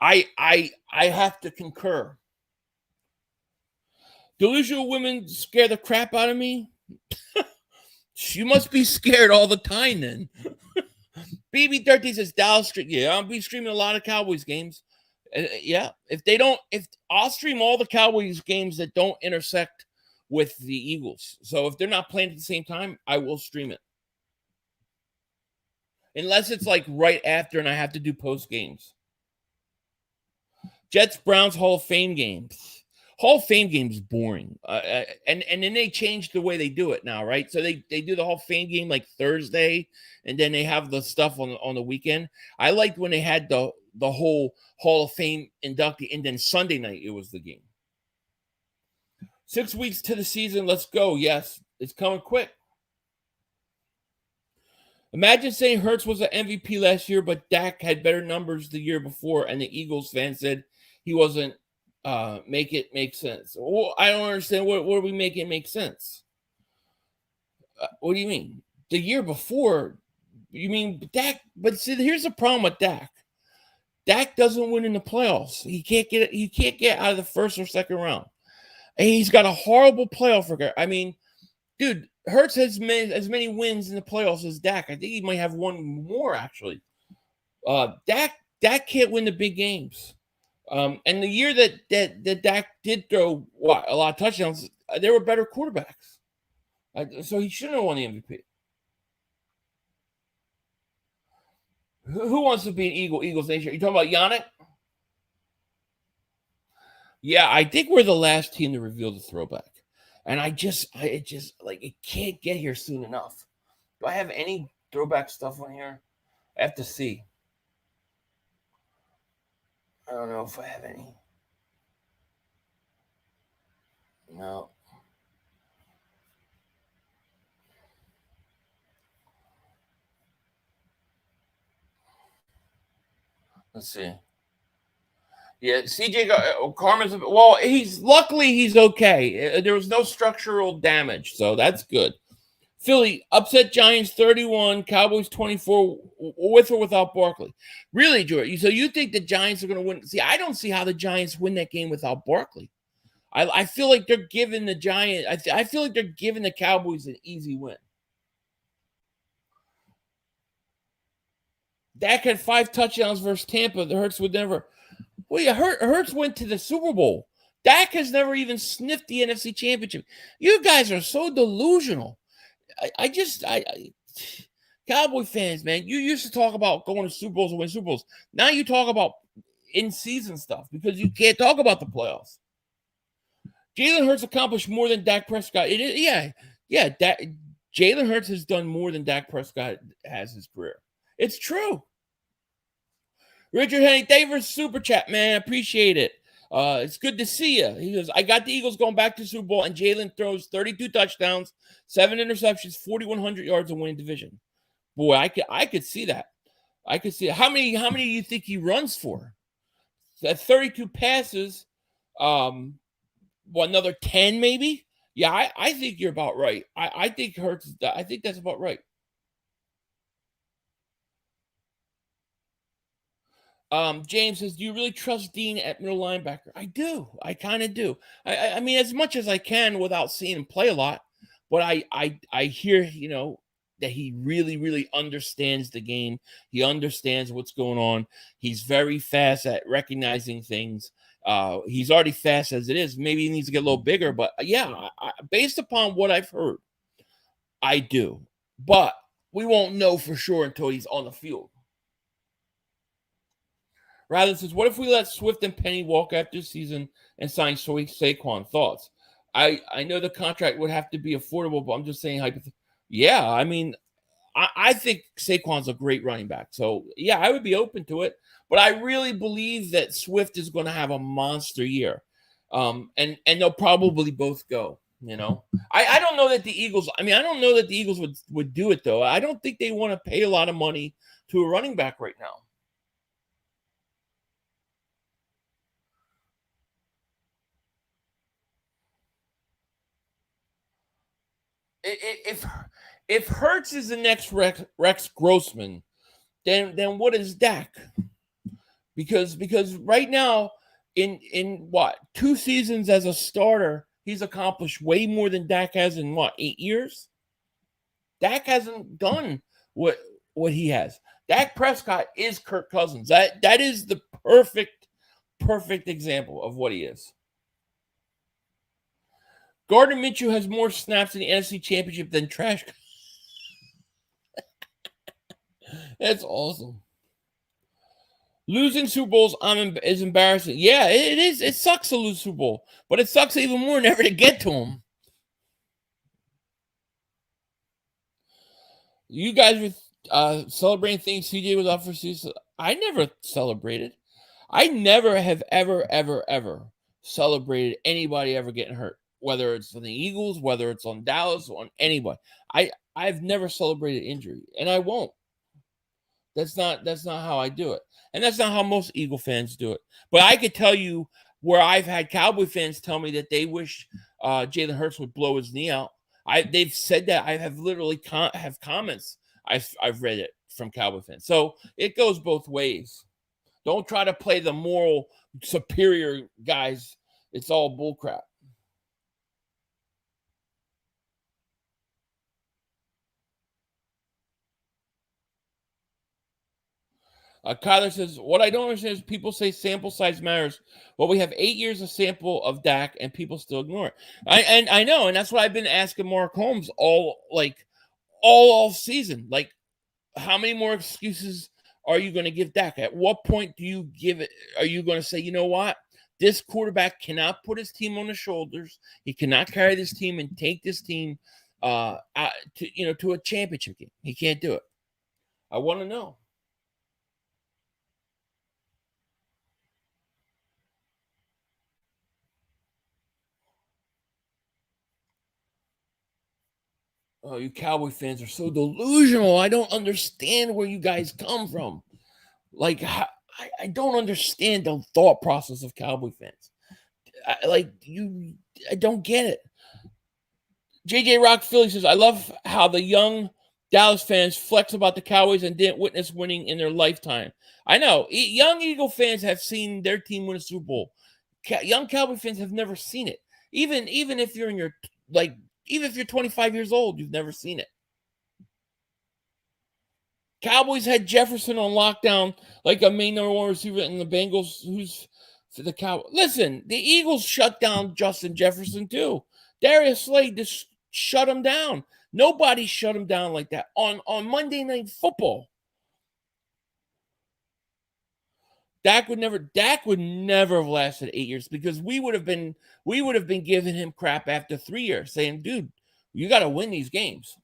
I have to concur. Delusional women scare the crap out of me. You must be scared all the time then. BB13 says Dallas Street. Yeah, I'll be streaming a lot of Cowboys games. Yeah, if I'll stream all the Cowboys games that don't intersect with the Eagles. So if they're not playing at the same time, I will stream it. Unless it's like right after and I have to do post games. Jets Browns Hall of Fame games. Hall of Fame games boring. And then they changed the way they do it now, right? So they do the Hall of Fame game like Thursday, and then they have the stuff on the weekend. I liked when they had the whole Hall of Fame inductee, and then Sunday night it was the game. 6 weeks to the season. Let's go. Yes, it's coming quick. Imagine saying Hurts was an MVP last year, but Dak had better numbers the year before, and the Eagles fan said he wasn't make it make sense. Well, I don't understand. What are we making make sense? What do you mean? The year before, you mean Dak? But see, here's the problem with Dak. Dak doesn't win in the playoffs. He can't get out of the first or second round. And he's got a horrible playoff record. I mean, dude, Hurts has as many wins in the playoffs as Dak. I think he might have one more, actually. Dak can't win the big games. And the year that Dak did throw a lot of touchdowns, there were better quarterbacks. So he shouldn't have won the MVP. Who wants to be an Eagle? Eagles Nation. You talking about Yannick? Yeah, I think we're the last team to reveal the throwback. And it just like it can't get here soon enough. Do I have any throwback stuff on here? I have to see. I don't know if I have any. No. Let's see. Yeah, Cjgj Carmen's luckily he's okay. There was no structural damage, so that's good. Philly upset Giants 31, Cowboys 24, with or without Barkley. Really, George? So you think the Giants are going to win? See, I don't see how the Giants win that game without Barkley. I feel like they're giving the Giants. I feel like they're giving the Cowboys an easy win. Dak had 5 touchdowns versus Tampa. The Hurts would never. Well, yeah, Hurts went to the Super Bowl. Dak has never even sniffed the NFC Championship. You guys are so delusional. Cowboy fans, man, you used to talk about going to Super Bowls and win Super Bowls. Now you talk about in-season stuff because you can't talk about the playoffs. Jalen Hurts accomplished more than Dak Prescott. Jalen Hurts has done more than Dak Prescott has his career. It's true. Richard Henry, thank you for super chat, man. I appreciate it. It's good to see you. He goes, I got the Eagles going back to the Super Bowl, and Jalen throws 32 touchdowns, 7 interceptions, 4,100 yards, and winning division. Boy, I could see that. I could see it. How many do you think he runs for? That 32 passes, another 10 maybe? Yeah, I think you're about right. I think Hurts. I think that's about right. James says, "Do you really trust Dean at middle linebacker?" I do. I kind of do. I mean, as much as I can without seeing him play a lot. But I hear that he really really understands the game. He understands what's going on. He's very fast at recognizing things. He's already fast as it is. Maybe he needs to get a little bigger. But yeah, based upon what I've heard, I do. But we won't know for sure until he's on the field. Rather says, what if we let Swift and Penny walk after the season and sign Saquon? Thoughts? I know the contract would have to be affordable, but I'm just saying hypothetically. Yeah, I mean, I think Saquon's a great running back. So, yeah, I would be open to it. But I really believe that Swift is going to have a monster year. And they'll probably both go, I don't know that the Eagles, I don't know that the Eagles would do it, though. I don't think they want to pay a lot of money to a running back right now. If Hurts is the next Rex Grossman, then what is Dak? Because right now, in what 2 seasons as a starter, he's accomplished way more than Dak has in 8 years. Dak hasn't done what he has. Dak Prescott is Kirk Cousins. That is the perfect example of what he is. Gardner Minshew has more snaps in the NFC Championship than trash. That's awesome. Losing Super Bowls is embarrassing. Yeah, it is. It sucks to lose Super Bowl, but it sucks even more never to get to them. You guys were celebrating things Cjgj was up for season. I never celebrated. I never have ever celebrated anybody ever getting hurt. Whether it's on the Eagles, whether it's on Dallas, or on anybody. I've never celebrated injury, and I won't. That's not how I do it. And that's not how most Eagle fans do it. But I could tell you where I've had Cowboy fans tell me that they wish Jalen Hurts would blow his knee out. They've said that. I have literally have comments. I've read it from Cowboy fans. So it goes both ways. Don't try to play the moral superior guys. It's all bullcrap. Kyler says, what I don't understand is people say sample size matters. Well, we have 8 years of sample of Dak, and people still ignore it. I know, and that's what I've been asking Mark Holmes all season. Like, how many more excuses are you going to give Dak? At what point do you give it? Are you going to say, you know what? This quarterback cannot put his team on his shoulders. He cannot carry this team and take this team to a championship game. He can't do it. I want to know. Oh, you Cowboy fans are so delusional. I don't understand where you guys come from. Like, I don't understand the thought process of Cowboy fans. I don't get it. JJ Rock Philly says, I love how the young Dallas fans flex about the Cowboys and didn't witness winning in their lifetime. I know. Young Eagle fans have seen their team win a Super Bowl. Young Cowboy fans have never seen it. Even if you're in your, even if you're 25 years old, you've never seen it. Cowboys had Jefferson on lockdown like a main number one receiver in the Bengals. Who's for the Cowboys? Listen, the Eagles shut down Justin Jefferson too. Darius Slade just shut him down. Nobody shut him down like that on Monday Night Football. Dak would never have lasted 8 years because we would have been giving him crap after 3 years, saying, dude, you got to win these games.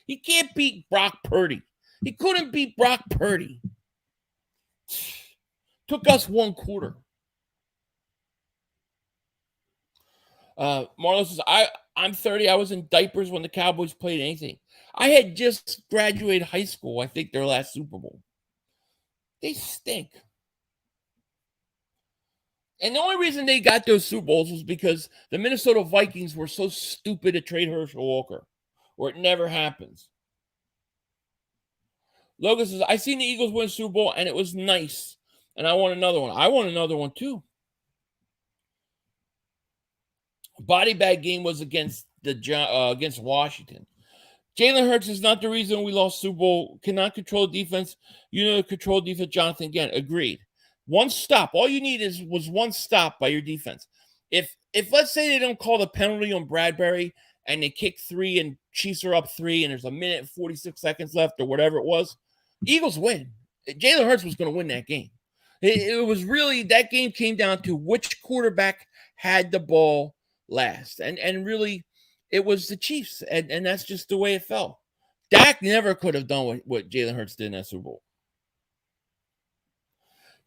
He can't beat Brock Purdy. He couldn't beat Brock Purdy. Took us 1 quarter. Marlo says, I'm 30. I was in diapers when the Cowboys played anything. I had just graduated high school, I think, their last Super Bowl. They stink. And the only reason they got those Super Bowls was because the Minnesota Vikings were so stupid to trade Herschel Walker, or it never happens. Logan says, I seen the Eagles win Super Bowl, and it was nice. And I want another one. I want another one, too. Body bag game was against Washington. Jalen Hurts is not the reason we lost Super Bowl. Cannot control defense. You know, control defense. Jonathan again. Agreed. One stop. All you need was one stop by your defense. If let's say they don't call the penalty on Bradbury and they kick 3 and Chiefs are up 3 and there's a minute and 46 seconds left or whatever it was, Eagles win. Jalen Hurts was going to win that game. It was really, that game came down to which quarterback had the ball last. And really, it was the Chiefs. And that's just the way it fell. Dak never could have done what Jalen Hurts did in that Super Bowl.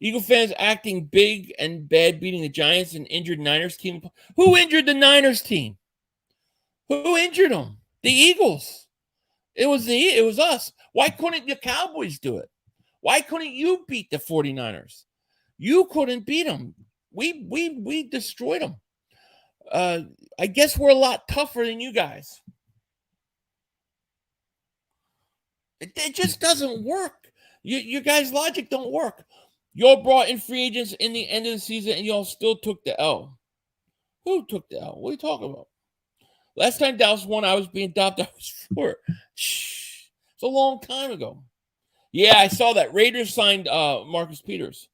Eagle fans acting big and bad, beating the Giants and injured Niners team. Who injured the Niners team? Who injured them? The Eagles. It was us. Why couldn't the Cowboys do it? Why couldn't you beat the 49ers? You couldn't beat them. We destroyed them. I guess we're a lot tougher than you guys. It just doesn't work. You guys' logic don't work. Y'all brought in free agents in the end of the season, and y'all still took the L. Who took the L? What are you talking about? Last time Dallas won, I was being adopted. I was 4. Shh. It's a long time ago. Yeah, I saw that. Raiders signed Marcus Peters.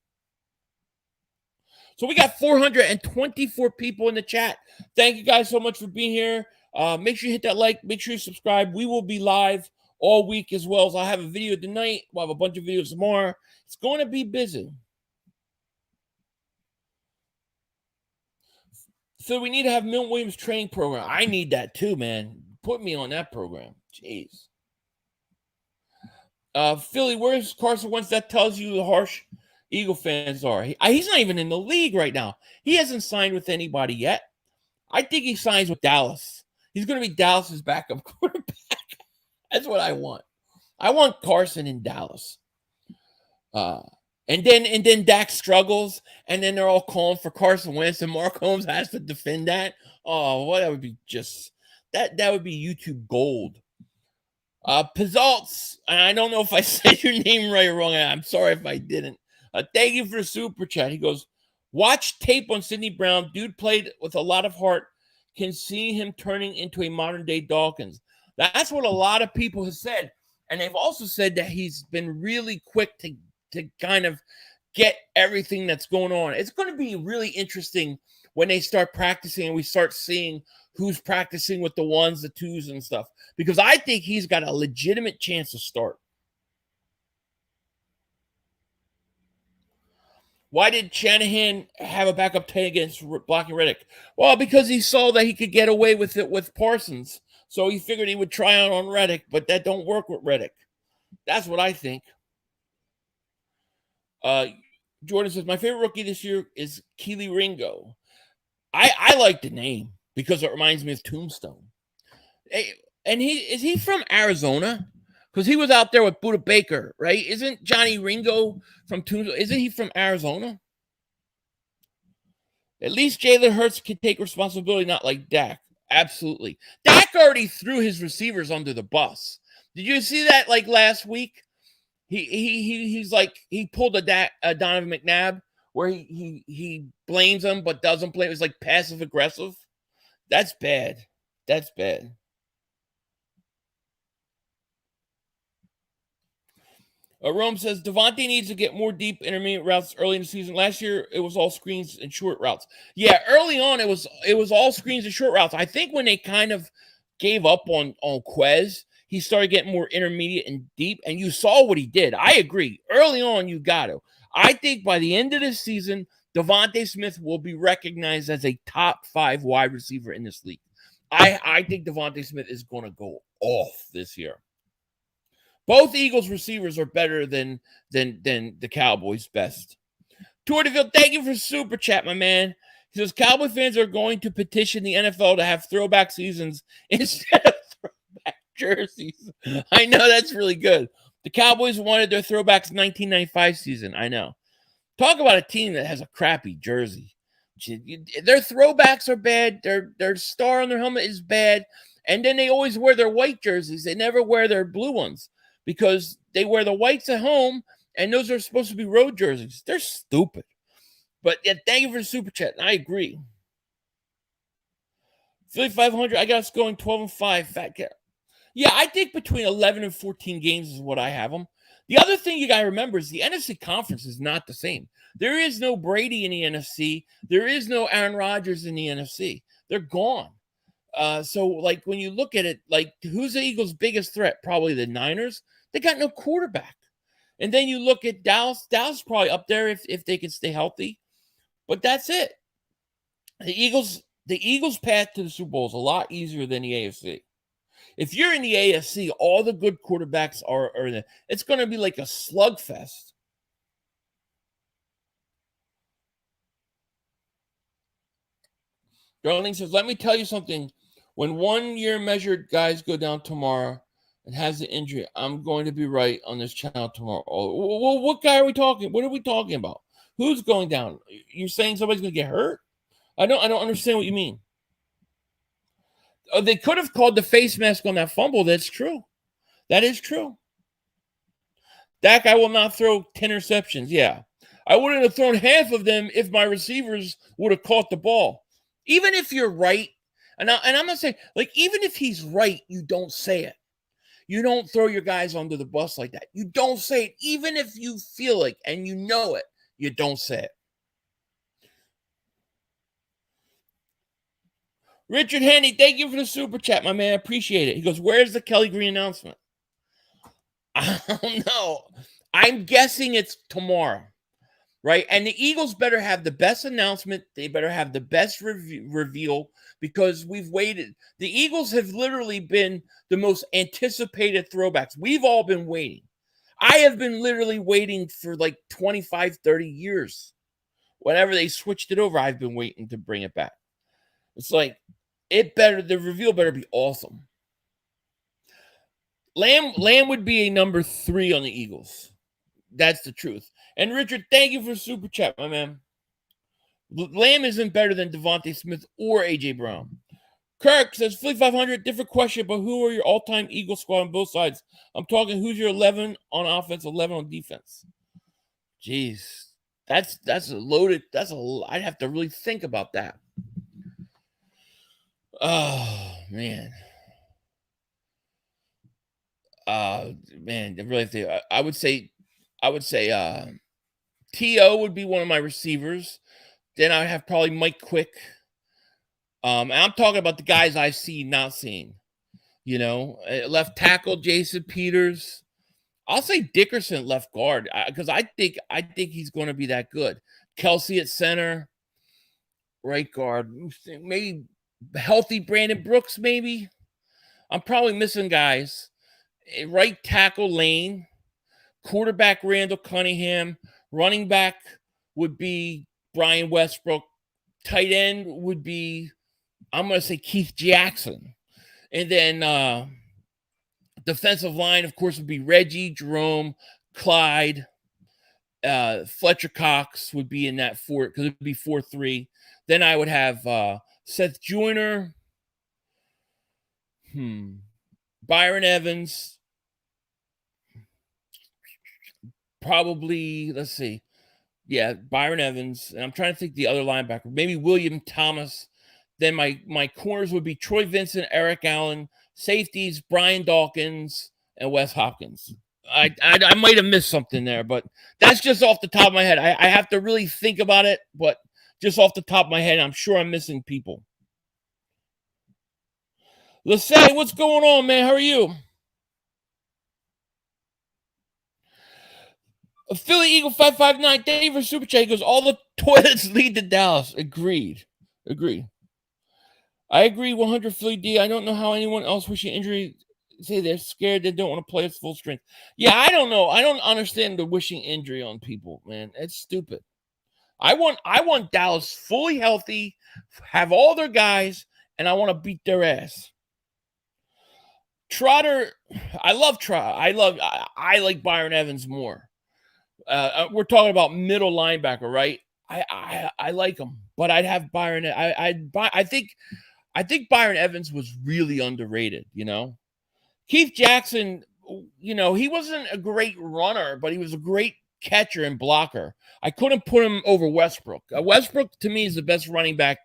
So we got 424 people in the chat. Thank you guys so much for being here. Make sure you hit that like. Make sure you subscribe. We will be live all week as well. So I'll have a video tonight. We'll have a bunch of videos tomorrow. It's going to be busy. So we need to have Milton Williams training program. I need that too, man. Put me on that program. Jeez. Philly, where's Carson Wentz? That tells you the harsh Eagle fans are. He's not even in the league right now. He hasn't signed with anybody yet. I think he signs with Dallas. He's going to be Dallas's backup quarterback. That's what I want. I want Carson in Dallas. And then Dak struggles, and then they're all calling for Carson Wentz, and Mark Holmes has to defend that. Oh, well, that would be just that would be YouTube gold. Pizzalts, and I don't know if I said your name right or wrong. I'm sorry if I didn't. Thank you for the super chat. He goes, watch tape on Sidney Brown. Dude played with a lot of heart. Can see him turning into a modern day Dawkins. That's what a lot of people have said. And they've also said that he's been really quick to kind of get everything that's going on. It's going to be really interesting when they start practicing and we start seeing who's practicing with the ones, the twos and stuff. Because I think he's got a legitimate chance to start. Why did Shanahan have a backup tight against blocking Reddick? Well, because he saw that he could get away with it with Parsons. So he figured he would try out on Reddick, but that don't work with Reddick. That's what I think. Jordan says, my favorite rookie this year is Keely Ringo. I like the name because it reminds me of Tombstone. And is he from Arizona? Because he was out there with Buda Baker, right? Isn't Johnny Ringo from Tombstone? Isn't he from Arizona? At least Jalen Hurts can take responsibility, not like Dak. Absolutely. Dak already threw his receivers under the bus. Did you see that like last week? He's like he pulled a Donovan McNabb where he blames him but doesn't blame. It's like passive aggressive. That's bad. That's bad. Rome says Devontae needs to get more deep intermediate routes early in the season. Last year it was all screens and short routes. Yeah, early on it was all screens and short routes. I think when they kind of gave up on Quez, he started getting more intermediate and deep, and you saw what he did. I agree. Early on, you got to. I think by the end of this season, Devontae Smith will be recognized as a top 5 wide receiver in this league. I think Devontae Smith is going to go off this year. Both Eagles receivers are better than the Cowboys' best. Tour de Ville, thank you for super chat, my man. He says Cowboy fans are going to petition the NFL to have throwback seasons instead of throwback jerseys. I know that's really good. The Cowboys wanted their throwbacks 1995 season. I know. Talk about a team that has a crappy jersey. Their throwbacks are bad. Their star on their helmet is bad. And then they always wear their white jerseys. They never wear their blue ones because they wear the whites at home, and those are supposed to be road jerseys. They're stupid. But yeah, thank you for the super chat. And I agree. Philly 500, I got us going 12-5. Fat Cat. Yeah, I think between 11 and 14 games is what I have them. The other thing you got to remember is the NFC conference is not the same. There is no Brady in the NFC. There is no Aaron Rodgers in the NFC. They're gone. So, like, when you look at it, like, who's the Eagles' biggest threat? Probably the Niners. They got no quarterback. And then you look at Dallas. Dallas is probably up there if they can stay healthy. But that's it. The Eagles' path to the Super Bowl is a lot easier than the AFC. If you're in the AFC, all the good quarterbacks are there. It's going to be like a slugfest. Darling says, let me tell you something. When 1 year measured guys go down tomorrow and has an injury, I'm going to be right on this channel tomorrow. Oh, well, what guy are we talking? What are we talking about? Who's going down? You're saying somebody's going to get hurt? I don't understand what you mean. They could have called the face mask on that fumble. That's true. That is true. That guy will not throw 10 interceptions. Yeah. I wouldn't have thrown half of them if my receivers would have caught the ball. Even if you're right, and I'm not saying, like, even if he's right, you don't say it. You don't throw your guys under the bus like that. You don't say it. Even if you feel like, and you know it, you don't say it. Richard Henny, thank you for the super chat, my man. I appreciate it. He goes, where's the Kelly Green announcement? I don't know. I'm guessing it's tomorrow, right? And the Eagles better have the best announcement. They better have the best reveal because we've waited. The Eagles have literally been the most anticipated throwbacks. We've all been waiting. I have been literally waiting for like 25, 30 years. Whenever they switched it over, I've been waiting to bring it back. It's like, the reveal better be awesome. Lamb would be a number 3 on the Eagles. That's the truth. And Richard, thank you for super chat, my man. Lamb isn't better than Devontae Smith or AJ Brown. Kirk says, Philly 500, different question, but who are your all-time Eagle squad on both sides? I'm talking who's your 11 on offense, 11 on defense. Jeez. That's a loaded, I'd have to really think about that. Oh, man. Man, really, I would say T.O. would be one of my receivers. Then I have probably Mike Quick. And I'm talking about the guys I've seen, not seen. You know, left tackle Jason Peters. I'll say Dickerson left guard because I think he's going to be that good. Kelsey at center, right guard, maybe healthy Brandon Brooks. Maybe I'm probably missing guys. Right tackle Lane, quarterback Randall Cunningham, running back would be Brian Westbrook, tight end would be, I'm going to say Keith Jackson, and then defensive line, of course, would be Reggie, Jerome, Clyde, Fletcher Cox would be in that 4 because it would be 4-3. Then I would have Seth Joyner, Byron Evans. Probably, let's see. Yeah, Byron Evans. And I'm trying to think the other linebacker. Maybe William Thomas. Then my corners would be Troy Vincent, Eric Allen. Safeties, Brian Dawkins, and Wes Hopkins. I might have missed something there, but that's just off the top of my head. I have to really think about it, but just off the top of my head, I'm sure I'm missing people. Lassay, what's going on, man? How are you? A Philly Eagle 559, thank you for super chat. He goes, all the toilets lead to Dallas. Agreed. I agree 100 Philly D. I don't know how anyone else wishing injury say they're scared they don't want to play at full strength. Yeah, I don't know. I don't understand the wishing injury on people, man. It's stupid. I want Dallas fully healthy, have all their guys, and I want to beat their ass. Trotter, I love Trotter. I like Byron Evans more. We're talking about middle linebacker, right? I like him, but I'd have Byron. I think Byron Evans was really underrated. Keith Jackson, he wasn't a great runner, but he was a great catcher and blocker. I couldn't put him over Westbrook. Westbrook to me is the best running back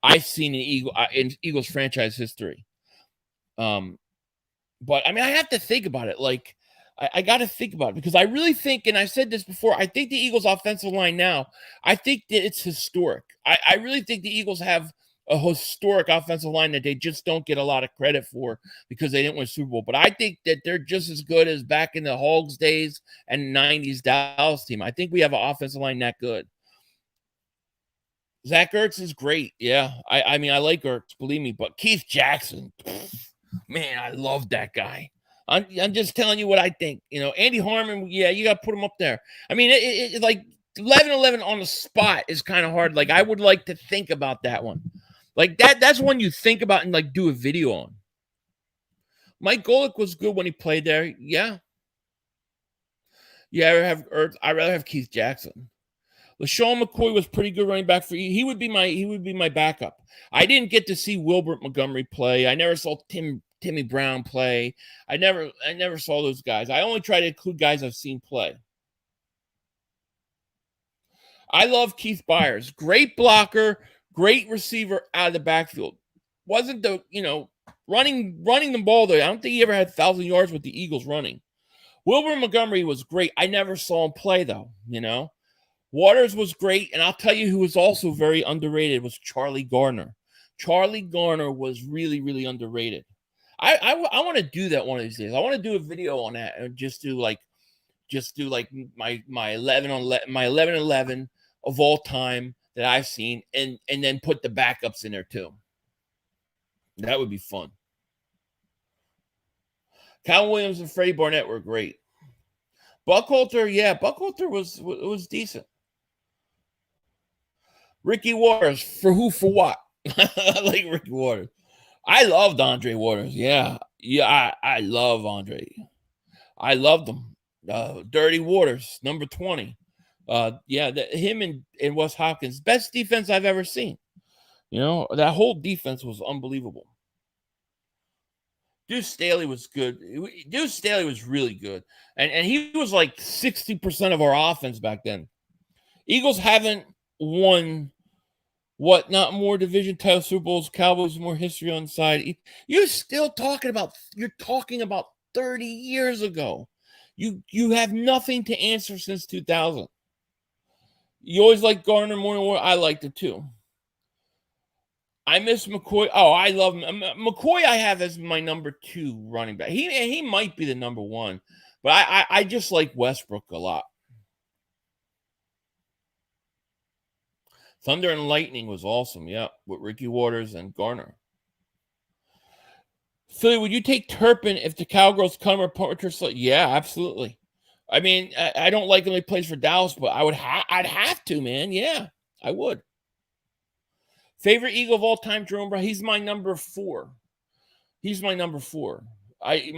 I've seen in Eagles franchise history. But I mean, I have to think about it. Like, I got to think about it because I really think, and I said this before, I think the Eagles' offensive line now, I think that it's historic. I really think the Eagles have a historic offensive line that they just don't get a lot of credit for because they didn't win Super Bowl. But I think that they're just as good as back in the Hogs days and 90s Dallas team. I think we have an offensive line that good. Zach Ertz is great. Yeah. I mean, I like Ertz, believe me, but Keith Jackson, man, I love that guy. I'm just telling you what I think. Andy Harmon, yeah, you got to put him up there. I mean, it like 11-11 on the spot is kind of hard. Like, I would like to think about that one. Like, that's one you think about and, like, do a video on. Mike Golick was good when he played there. Yeah. Yeah, I'd rather have Keith Jackson. LaShawn McCoy was pretty good running back for you. He would be my backup. I didn't get to see Wilbert Montgomery play. I never saw Timmy Brown play. I never saw those guys. I only try to include guys I've seen play. I love Keith Byars. Great blocker, great receiver out of the backfield. Wasn't the, running the ball there. I don't think he ever had 1,000 yards with the Eagles running. Wilbert Montgomery was great. I never saw him play though, Waters was great, and I'll tell you who was also very underrated was Charlie Garner. Charlie Garner was really, really underrated. I want to do that one of these days. I want to do a video on that and just do like my 11 of all time that I've seen, and then put the backups in there too. That would be fun. Cal Williams and Freddie Barnett were great. Buckhalter, yeah, Buckhalter was decent. Ricky Waters, for who, for what? I like Ricky Waters. I loved Andre Waters. Yeah, I love Andre. I loved him. Dirty Waters, number 20. Him and Wes Hopkins, best defense I've ever seen. That whole defense was unbelievable. Deuce Staley was good. Deuce Staley was really good. And he was like 60% of our offense back then. Eagles haven't won, not more division title Super Bowls, Cowboys more history on the side. You're talking about 30 years ago. You have nothing to answer since 2000. You always like Garner more than what I liked it too. I miss McCoy. Oh, I love him. McCoy I have as my number 2 running back. He might be the number 1, but I just like Westbrook a lot. Thunder and Lightning was awesome, yeah, with Ricky Waters and Garner. Philly, would you take Turpin if the Cowgirls come or Porter? Yeah, absolutely. I mean, I don't like him when he plays for Dallas, but I'd have to, man. Yeah, I would. Favorite Eagle of all time, Jerome Brown. He's my number 4. My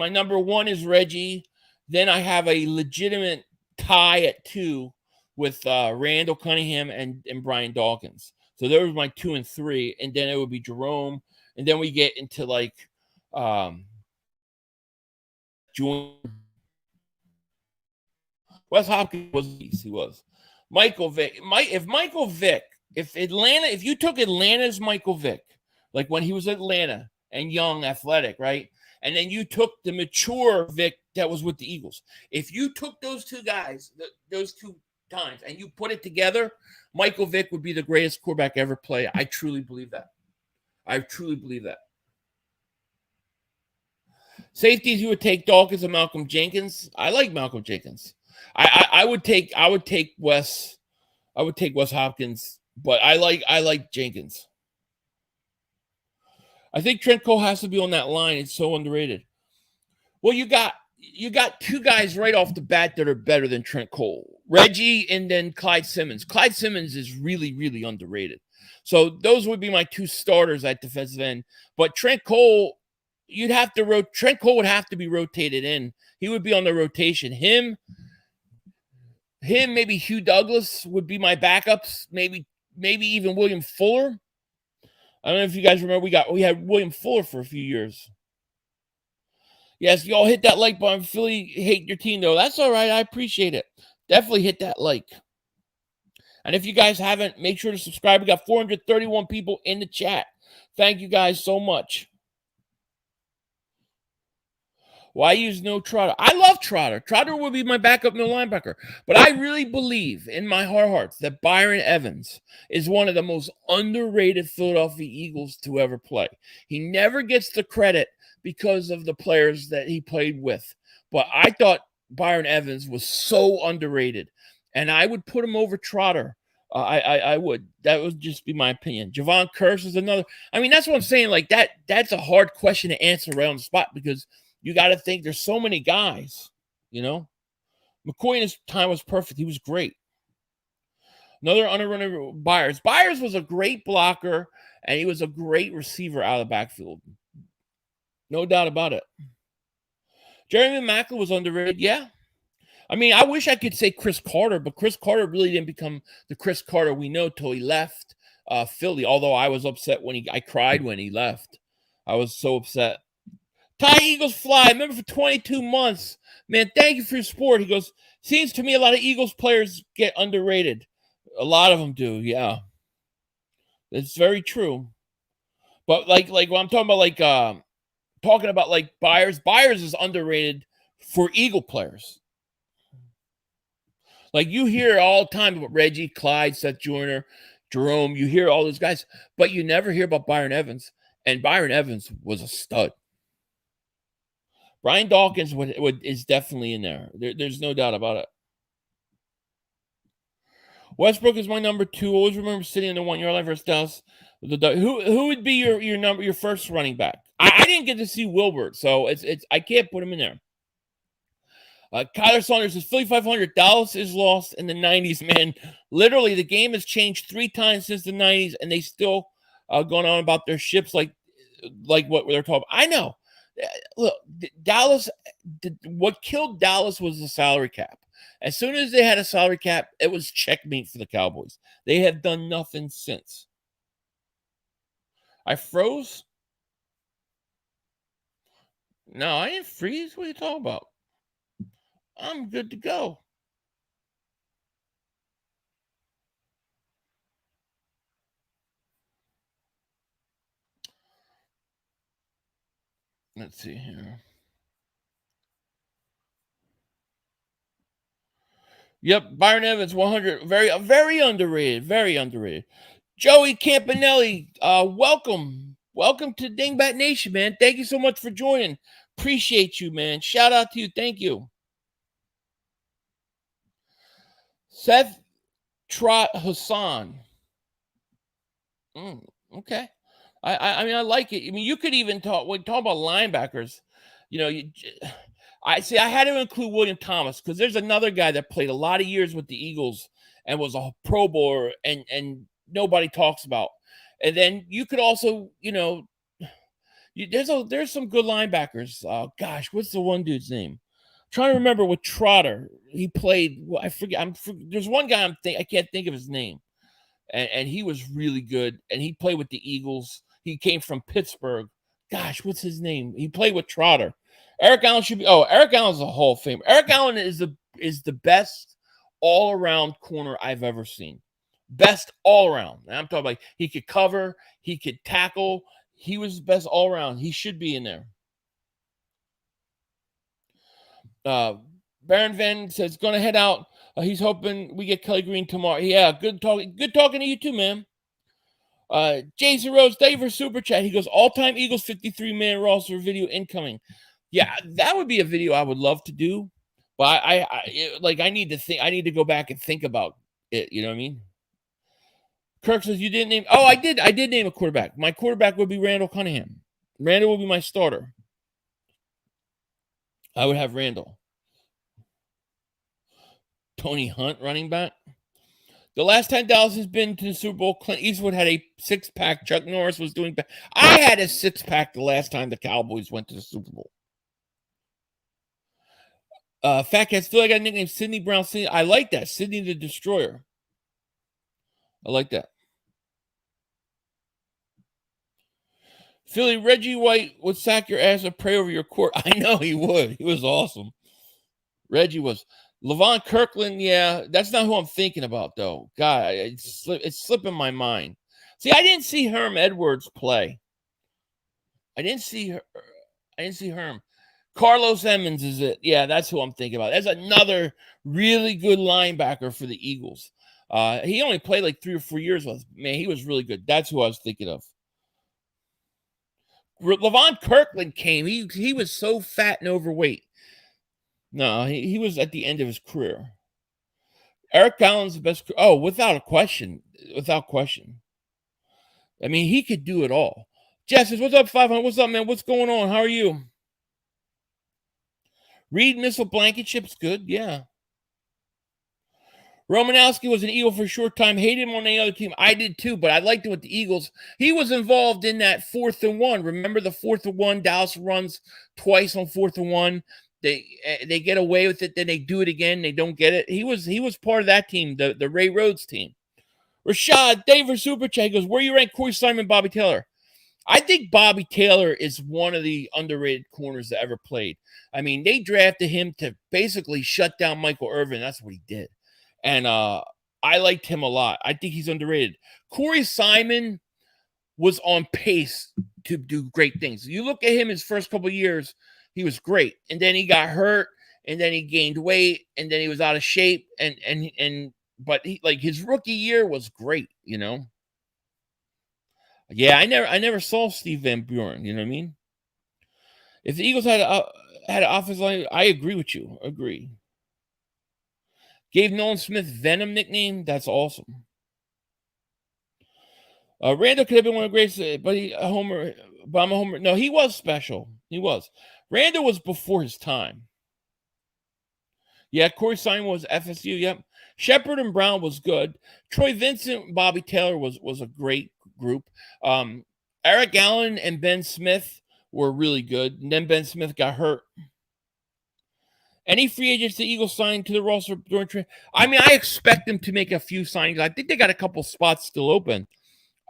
number 1 is Reggie. Then I have a legitimate tie at 2 with Randall Cunningham and Brian Dawkins. So those were my 2 and 3. And then it would be Jerome. And then we get into like Wes Hopkins he was. Michael Vick. If you took Atlanta's Michael Vick, like when he was at Atlanta and young, athletic, right? And then you took the mature Vick that was with the Eagles. If you took those two guys, those 2 times, and you put it together, Michael Vick would be the greatest quarterback ever play. I truly believe that. Safeties, you would take Dawkins and Malcolm Jenkins. I like Malcolm Jenkins. I would take Wes. I would take Wes Hopkins, but I like Jenkins. I think Trent Cole has to be on that line. It's so underrated. Well, you got 2 guys right off the bat that are better than Trent Cole. Reggie and then Clyde Simmons. Clyde Simmons is really, really underrated. So those would be my 2 starters at defensive end. But Trent Cole, Trent Cole would have to be rotated in. He would be on the rotation. Him, Him, maybe Hugh Douglas would be my backups. Maybe even William Fuller. I don't know if you guys remember, we had William Fuller for a few years. Yes, y'all hit that like button. Philly hate your team, though. That's all right. I appreciate it. Definitely hit that like. And if you guys haven't, make sure to subscribe. We got 431 people in the chat. Thank you guys so much. Why use no Trotter? I love Trotter. Trotter will be my backup no linebacker. But I really believe in my heart of hearts that Byron Evans is one of the most underrated Philadelphia Eagles to ever play. He never gets the credit because of the players that he played with. But I thought Byron Evans was so underrated. And I would put him over Trotter. I would. That would just be my opinion. Javon Curse is another. I mean, that's what I'm saying. Like that's a hard question to answer right on the spot because you got to think there's so many guys, you know. McCoy in his time was perfect. He was great. Another underrunner, Byers. Byers was a great blocker, and he was a great receiver out of the backfield. No doubt about it. Jeremy Maclin was underrated. Yeah. I mean, I wish I could say Chris Carter, but Chris Carter really didn't become the Chris Carter we know till he left Philly, although I was upset when I cried when he left. I was so upset. Ty Eagles fly. Remember for 22 months. Man, thank you for your support. He goes, seems to me a lot of Eagles players get underrated. A lot of them do, yeah. It's very true. But like when I'm talking about like Byers is underrated for Eagle players. Like you hear all the time about Reggie, Clyde, Seth Joyner, Jerome. You hear all those guys, but you never hear about Byron Evans. And Byron Evans was a stud. Brian Dawkins is definitely in there. There's no doubt about it. Westbrook is my number 2. Always remember sitting in the 1 yard line versus Dallas. Who would be your first running back? I didn't get to see Wilbert, so it's I can't put him in there. Kyler Saunders is Philly 500. Dallas is lost in the 90s, man. Literally, the game has changed 3 times since the 90s, and they still going on about their ships like what they're talking about. I know. Look, Dallas, what killed Dallas was the salary cap. As soon as they had a salary cap, it was checkmate for the Cowboys. They have done nothing since. I froze? No, I didn't freeze. What are you talking about? I'm good to go. Let's see here. Yep, Byron Evans, 100. Very underrated. Very underrated. Joey Campanelli, welcome. Welcome to Dingbat Nation, man. Thank you so much for joining. Appreciate you, man. Shout out to you. Thank you. Seth Trot Hassan. Okay. I mean, I like it. I mean, you could even talk about linebackers. You know, I had to include William Thomas because there's another guy that played a lot of years with the Eagles and was a Pro Bowler and nobody talks about. And then you could also, you know, there's some good linebackers. Gosh, what's the one dude's name? I'm trying to remember with Trotter. He played. Well, I forget. There's one guy I can't think of his name, and he was really good. And he played with the Eagles. He came from Pittsburgh. Gosh, what's his name? He played with Trotter. Eric Allen should be. Oh, Eric Allen's a Hall of Fame. Eric Allen is the best all around corner I've ever seen. Best all around. And I'm talking about he could cover, he could tackle. He was the best all around. He should be in there. Baron Van says going to head out. He's hoping we get Kelly Green tomorrow. Yeah, good talking to you too, man. Jason Rose, thank you for super chat. He goes all-time Eagles 53-man roster video incoming. Yeah, that would be a video I would love to do, but I need to think. I need to go back and think about it. You know what I mean? Kirk says you didn't name. Oh, I did. I did name a quarterback. My quarterback would be Randall Cunningham. Randall would be my starter. I would have Randall. Tony Hunt, running back. The last time Dallas has been to the Super Bowl, Clint Eastwood had a 6-pack. Chuck Norris was doing. I had a 6-pack the last time the Cowboys went to the Super Bowl. Fat Cats feel like I got a nickname Sidney Brown. Sydney. I like that. Sidney the Destroyer. I like that. Philly, Reggie White would sack your ass and pray over your court. I know he would. He was awesome. Reggie was. Levon Kirkland, yeah, that's not who I'm thinking about, though. God, it's slipping my mind. See, I didn't see Herm Edwards play. I didn't see Herm. Carlos Emmons is it. Yeah, that's who I'm thinking about. That's another really good linebacker for the Eagles. He only played like 3 or 4 years with us. Man, he was really good. That's who I was thinking of. Levon Kirkland came. He was so fat and overweight. No, he was at the end of his career. Eric Allen's the best. Oh, without a question. Without question. I mean, he could do it all. Jeff says, what's up, 500? What's up, man? What's going on? How are you? Reed Missile Blankenship's good. Yeah. Romanowski was an Eagle for a short time. Hated him on any other team. I did too, but I liked him with the Eagles. He was involved in that 4th and 1. Remember the 4th and 1? Dallas runs twice on 4th and 1. They get away with it, then they do it again. They don't get it. He was part of that team, the Ray Rhodes team. Rashad, thank you for Super Chat. He goes, where you rank Corey Simon, Bobby Taylor? I think Bobby Taylor is one of the underrated corners that ever played. I mean, they drafted him to basically shut down Michael Irvin. That's what he did. And I liked him a lot. I think he's underrated. Corey Simon was on pace to do great things. You look at him his first couple of years, he was great. And then he got hurt, and then he gained weight, and then he was out of shape. But he, like, his rookie year was great, you know. Yeah, I never saw Steve Van Buren, you know what I mean? If the Eagles had an offensive line, I agree with you. Agree. Gave Nolan Smith Venom nickname. That's awesome. Randall could have been one of the greatest, but I'm a homer. No, he was special. He was. Randall was before his time. Yeah, Corey Simon was FSU. Yep. Shepard and Brown was good. Troy Vincent, Bobby Taylor was a great group. Eric Allen and Ben Smith were really good. And then Ben Smith got hurt. Any free agents the Eagles signed to the roster during training? I mean, I expect them to make a few signings. I think they got a couple spots still open.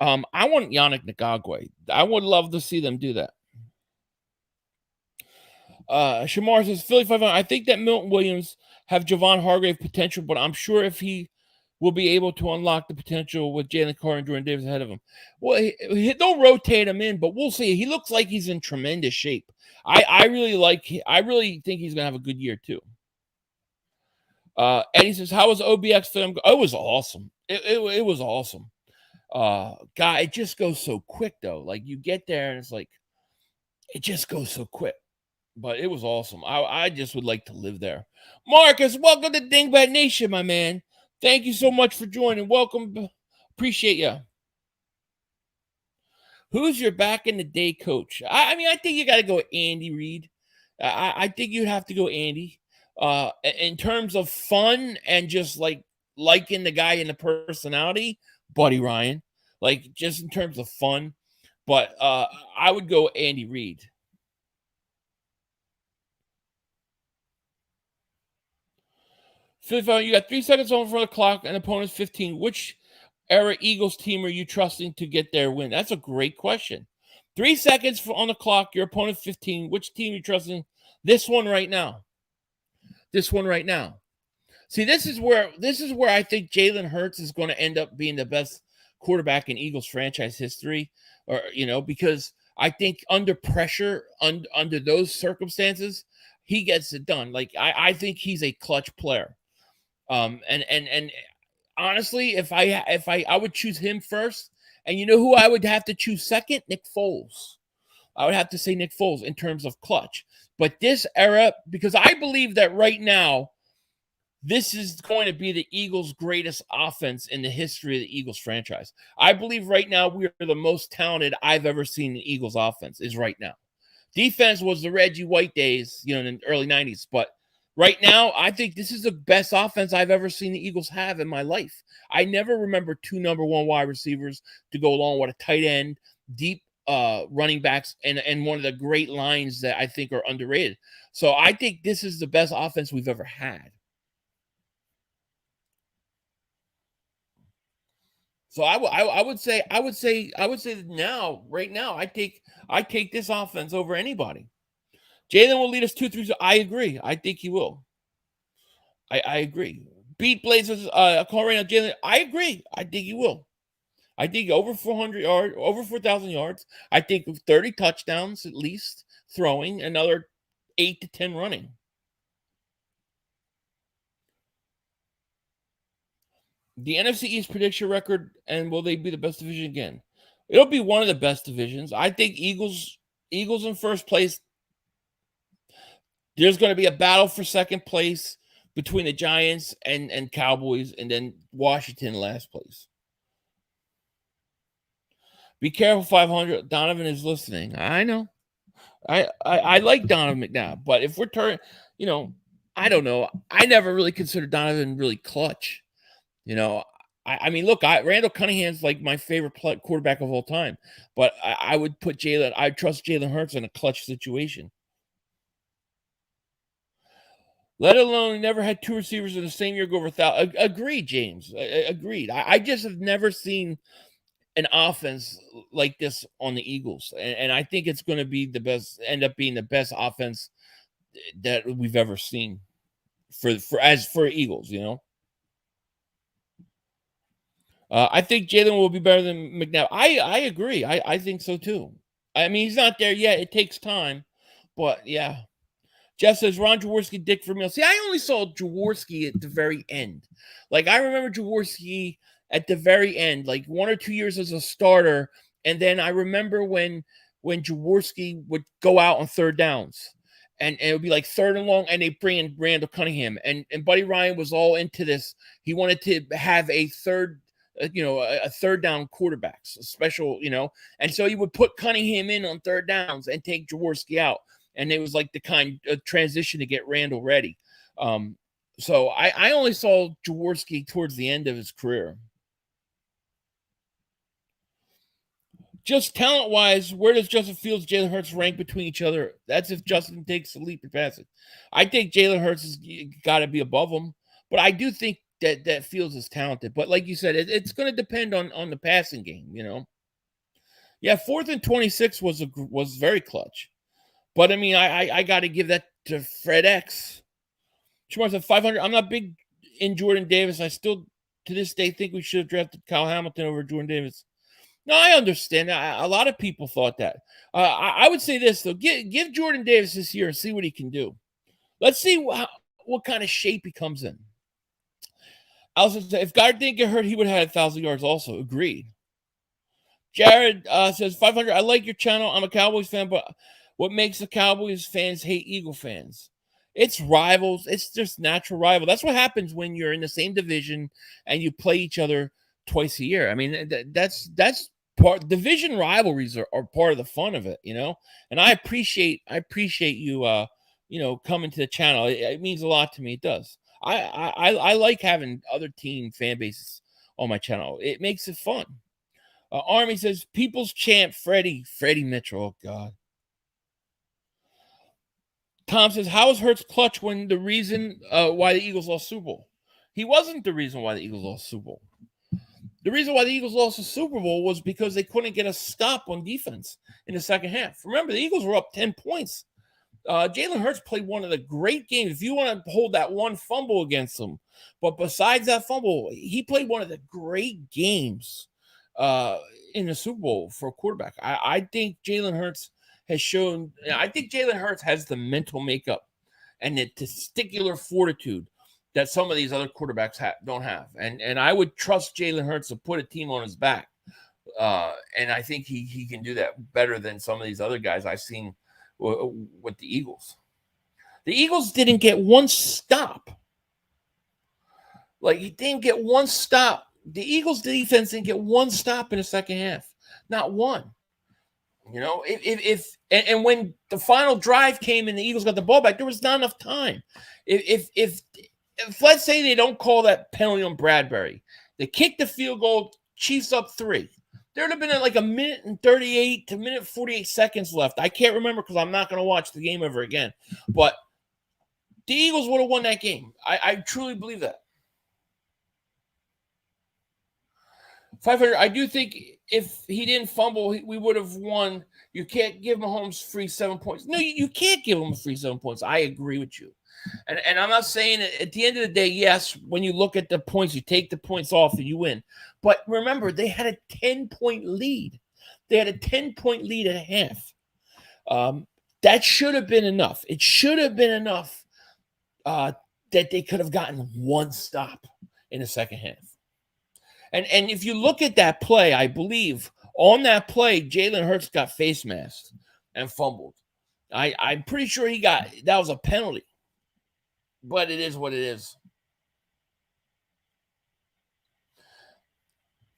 I want Yannick Ngakwe. I would love to see them do that. Shamar says, Philly 500. I think that Milton Williams have Javon Hargrave potential, but I'm sure if he will be able to unlock the potential with Jalen Carter and Jordan Davis ahead of him. Well, they'll rotate him in, but we'll see. He looks like he's in tremendous shape. I really think he's gonna have a good year too. Eddie says, how was OBX film? Oh, it was awesome. It was awesome. God, it just goes so quick though. Like you get there and it's like it just goes so quick. But it was awesome. I just would like to live there. Marcus, welcome to Dingbat Nation, my man. Thank you so much for joining. Welcome. Appreciate you. Who's your back in the day coach? I mean, I think you got to go with Andy Reid. I think you'd have to go Andy. In terms of fun and just like liking the guy and the personality, Buddy Ryan. Like just in terms of fun. But I would go Andy Reid. You got 3 seconds on for the clock and opponent's 15. Which era Eagles team are you trusting to get their win? That's a great question. 3 seconds on the clock, your opponent 15. Which team are you trusting? This one right now. This one right now. See, this is where I think Jalen Hurts is going to end up being the best quarterback in Eagles franchise history, or because I think under pressure, under those circumstances, he gets it done. Like I think he's a clutch player. And honestly, if I would choose him first, and you know who I would have to choose second? Nick Foles. I would have to say Nick Foles in terms of clutch. But this era, because I believe that right now, this is going to be the Eagles' greatest offense in the history of the Eagles franchise. I believe right now we are the most talented I've ever seen the Eagles offense is right now. Defense was the Reggie White days, in the early 90s, but right now, I think this is the best offense I've ever seen the Eagles have in my life. I never remember 2 number 1 wide receivers to go along with a tight end, deep running backs and one of the great lines that I think are underrated. So I think this is the best offense we've ever had. So I would say that now, right now, I take this offense over anybody. Jalen will lead us 2-3. I agree. I think he will. I agree. Beat Blazers. Call right now, Jalen. I agree. I think he will. I think over 400 yards, over 4,000 yards. I think 30 touchdowns at least throwing, another 8 to 10 running. The NFC East prediction record, and will they be the best division again? It'll be one of the best divisions. I think Eagles in first place. There's going to be a battle for second place between the Giants and Cowboys, and then Washington last place. Be careful, 500. Donovan is listening. I know. I like Donovan McNabb, but if we're turning, I don't know. I never really considered Donovan really clutch. I mean, look, Randall Cunningham's like my favorite quarterback of all time, but I would put Jalen. I trust Jalen Hurts in a clutch situation. Let alone he never had two receivers in the same year go over 1,000. Agreed, James. Agreed. I just have never seen an offense like this on the Eagles, and I think it's going to be end up being the best offense that we've ever seen for Eagles. I think Jalen will be better than McNabb. I agree. I think so too. I mean, he's not there yet. It takes time, but yeah. Jeff says, Ron Jaworski, Dick Vermeil. See, I only saw Jaworski at the very end. Like, I remember Jaworski at the very end, like 1 or 2 years as a starter. And then I remember when Jaworski would go out on third downs. And it would be like third and long, and they bring in Randall Cunningham. And Buddy Ryan was all into this. He wanted to have a third down quarterbacks, a special, And so he would put Cunningham in on third downs and take Jaworski out. And it was like the kind of transition to get Randall ready. So I only saw Jaworski towards the end of his career. Just talent-wise, where does Justin Fields, Jalen Hurts rank between each other? That's if Justin takes the leap in passing. I think Jalen Hurts has got to be above him. But I do think that Fields is talented. But like you said, it's going to depend on the passing game, Yeah, 4th and 26 was very clutch. But, I mean, I got to give that to Fred X. Shamar said 500. I'm not big in Jordan Davis. I still, to this day, think we should have drafted Kyle Hamilton over Jordan Davis. No, I understand. A lot of people thought that. I would say this, though. Give Jordan Davis this year and see what he can do. Let's see what kind of shape he comes in. Also, if God didn't get hurt, he would have had 1,000 yards also. Agreed. Jared says 500. I like your channel. I'm a Cowboys fan, but what makes the Cowboys fans hate Eagle fans? It's rivals. It's just natural rival. That's what happens when you're in the same division and you play each other twice a year. I mean, that's part. Division rivalries are part of the fun of it, And I appreciate you, coming to the channel. It means a lot to me. It does. I like having other team fan bases on my channel. It makes it fun. Army says people's champ Freddie Mitchell. Oh God. Tom says, how is Hurts clutch when the reason why the Eagles lost Super Bowl? He wasn't the reason why the Eagles lost Super Bowl. The reason why the Eagles lost the Super Bowl was because they couldn't get a stop on defense in the second half. Remember, the Eagles were up 10 points. Jalen Hurts played one of the great games. If you want to hold that one fumble against him, but besides that fumble, he played one of the great games in the Super Bowl for a quarterback. I think Jalen Hurts has shown. I think Jalen Hurts has the mental makeup and the testicular fortitude that some of these other quarterbacks don't have. And I would trust Jalen Hurts to put a team on his back. And I think he can do that better than some of these other guys I've seen with the Eagles. The Eagles didn't get one stop. Like, he didn't get one stop. The Eagles defense didn't get one stop in the second half. Not one. If when the final drive came and the Eagles got the ball back, there was not enough time. If let's say they don't call that penalty on Bradbury, they kick the field goal, Chiefs up 3. There'd have been like a minute and 38 to minute 48 seconds left. I can't remember because I'm not going to watch the game ever again. But the Eagles would have won that game. I truly believe that. 500. I do think if he didn't fumble, we would have won. You can't give Mahomes free 7 points. No, you can't give him a free 7 points. I agree with you. And I'm not saying at the end of the day, yes, when you look at the points, you take the points off and you win. But remember, they had a 10-point lead. They had a 10-point lead at half. That should have been enough. It should have been enough that they could have gotten one stop in the second half. And if you look at that play, I believe on that play, Jalen Hurts got face masked and fumbled. I'm pretty sure that was a penalty. But it is what it is.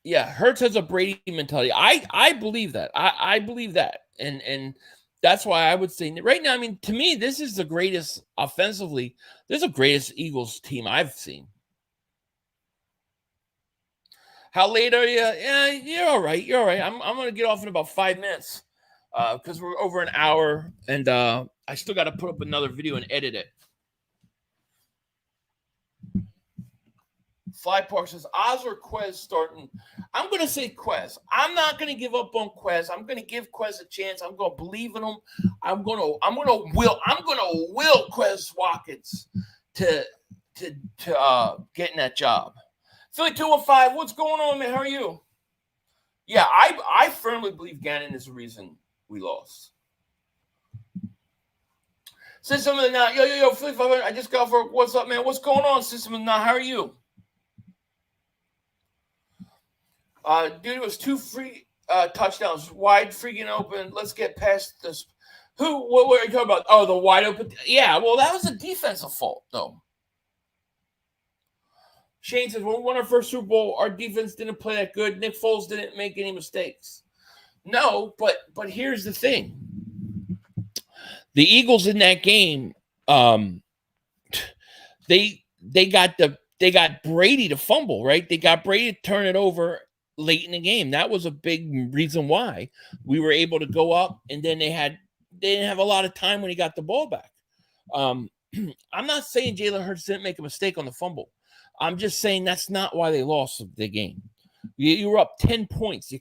Yeah, Hurts has a Brady mentality. I believe that. I believe that. And that's why I would say right now, I mean, to me, this is the greatest offensively. This is the greatest Eagles team I've seen. How late are you? Yeah, you're all right. You're all right. I'm going to get off in about 5 minutes because we're over an hour. And I still got to put up another video and edit it. Fly Park says Oz or Quez starting. I'm going to say Quez. I'm not going to give up on Quez. I'm going to give Quez a chance. I'm going to believe in him. I'm going to will Quez Watkins to getting that job. Philly 215, what's going on, man? How are you? Yeah, I firmly believe Gannon is the reason we lost. System of the Night. Yo, Philly 500. I just got for what's up, man? What's going on, System of the Night? How are you? Dude, it was 2 free touchdowns, wide freaking open. Let's get past this. What were you talking about? Oh, the wide open. Yeah, well, that was a defensive fault, though. Shane says, when we won our first Super Bowl, our defense didn't play that good. Nick Foles didn't make any mistakes. No, but here's the thing. The Eagles in that game, they got Brady to fumble, right? They got Brady to turn it over late in the game. That was a big reason why we were able to go up, and then they didn't have a lot of time when he got the ball back. I'm not saying Jalen Hurts didn't make a mistake on the fumble. I'm just saying that's not why they lost the game. You were up 10 points. You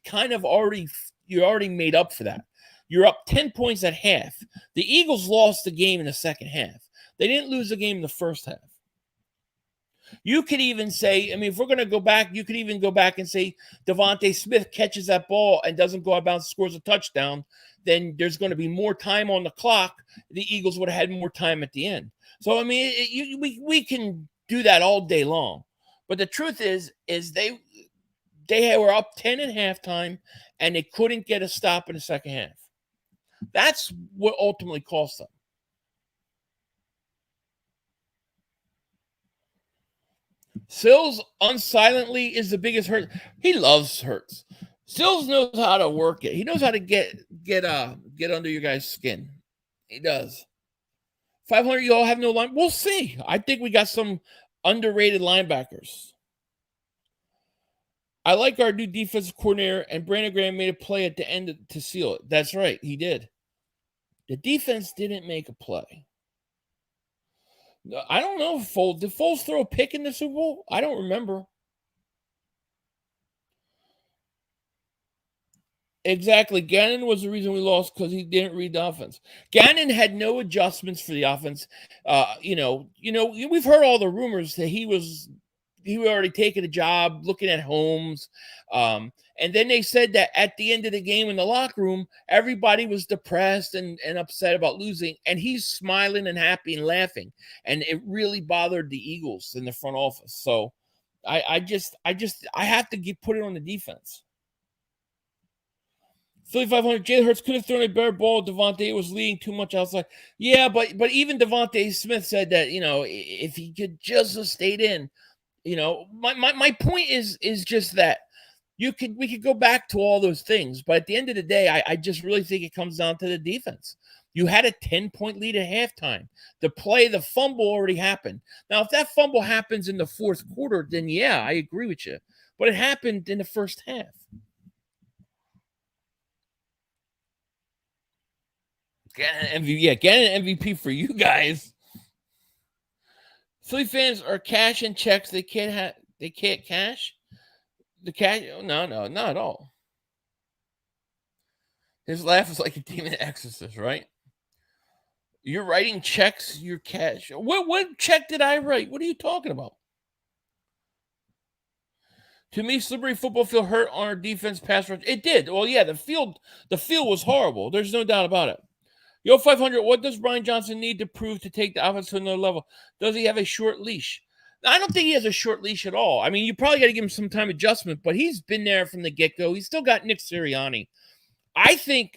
already made up for that. You're up 10 points at half. The Eagles lost the game in the second half. They didn't lose the game in the first half. You could even say, I mean, if we're going to go back, you could even go back and say Devontae Smith catches that ball and doesn't go out of bounds, scores a touchdown, then there's going to be more time on the clock. The Eagles would have had more time at the end. So, I mean, we can do that all day long. But the truth is they were up 10 at halftime, and they couldn't get a stop in the second half. That's what ultimately cost them. Sills unsilently is the biggest hurt. He loves Hurts. Sills knows how to work it. He knows how to get under your guys' skin. He does. 500, you all have no line. We'll see. I think we got some underrated linebackers. I like our new defensive coordinator, and Brandon Graham made a play at the end to seal it. That's right. He did. The defense didn't make a play. I don't know if did Foles throw a pick in the Super Bowl? I don't remember. Exactly. Gannon was the reason we lost because he didn't read the offense. Gannon had no adjustments for the offense. We've heard all the rumors that he was already taking a job, looking at homes. And then they said that at the end of the game in the locker room, everybody was depressed and upset about losing. And he's smiling and happy and laughing. And it really bothered the Eagles in the front office. So I have to put it on the defense. 3,500. Jalen Hurts could have thrown a better ball. Devontae was leading too much outside. Yeah, but even Devontae Smith said that, if he could just have stayed in, my point is just that we could go back to all those things, but at the end of the day, I just really think it comes down to the defense. You had a 10-point lead at halftime. The fumble already happened. Now, if that fumble happens in the fourth quarter, then yeah, I agree with you. But it happened in the first half. Get an MVP. Yeah, get an MVP for you guys. Philly fans are cashing checks they can't cash. The cash? No, not at all. His laugh is like a demon exorcist, right? You're writing checks, you're cash. What check did I write? What are you talking about? To me, slippery football field hurt on our defense pass rush. It did. Well, yeah, the field was horrible. There's no doubt about it. Yo, 500, what does Brian Johnson need to prove to take the offense to another level? Does he have a short leash? I don't think he has a short leash at all. I mean, you probably got to give him some time adjustment, but he's been there from the get-go. He's still got Nick Sirianni. I think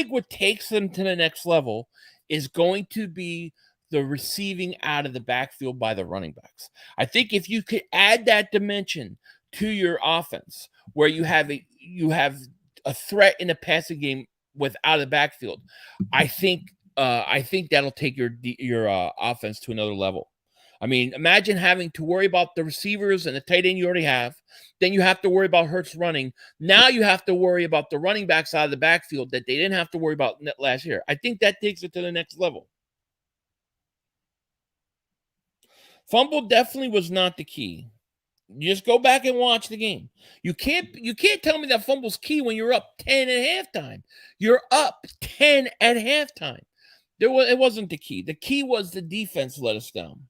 what takes them to the next level is going to be the receiving out of the backfield by the running backs. I think if you could add that dimension to your offense, where you have a threat in the passing game without the backfield, I think that'll take your offense to another level. I mean, imagine having to worry about the receivers and the tight end you already have. Then you have to worry about Hurts running. Now you have to worry about the running backs out of the backfield that they didn't have to worry about last year. I think that takes it to the next level. Fumble definitely was not the key. You just go back and watch the game. You can't tell me that fumble's key when you're up 10 at halftime. You're up 10 at halftime. It wasn't the key. The key was the defense let us down.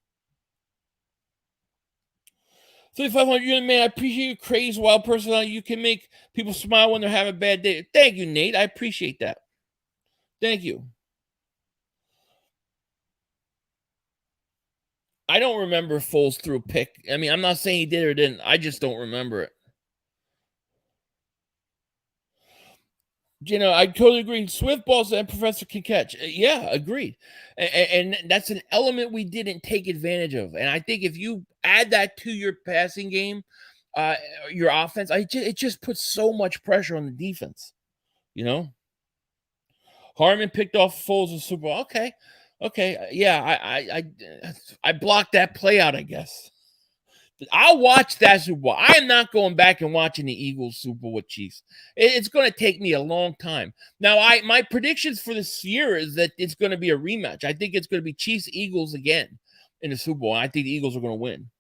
3,500, man, I appreciate your crazy, wild personality. You can make people smile when they're having a bad day. Thank you, Nate. I appreciate that. Thank you. I don't remember Foles threw a pick. I mean, I'm not saying he did or didn't. I just don't remember it. You know, I totally agree. Swift balls that Professor can catch. Yeah, agreed. And that's an element we didn't take advantage of. And I think if you add that to your passing game, your offense, it just puts so much pressure on the defense. You know? Harmon picked off Foles in Super Bowl. Okay. Yeah, I blocked that play out, I guess. I'll watch that Super Bowl. I am not going back and watching the Eagles Super Bowl with Chiefs. It's going to take me a long time. Now, my predictions for this year is that it's going to be a rematch. I think it's going to be Chiefs Eagles again in the Super Bowl. I think the Eagles are going to win.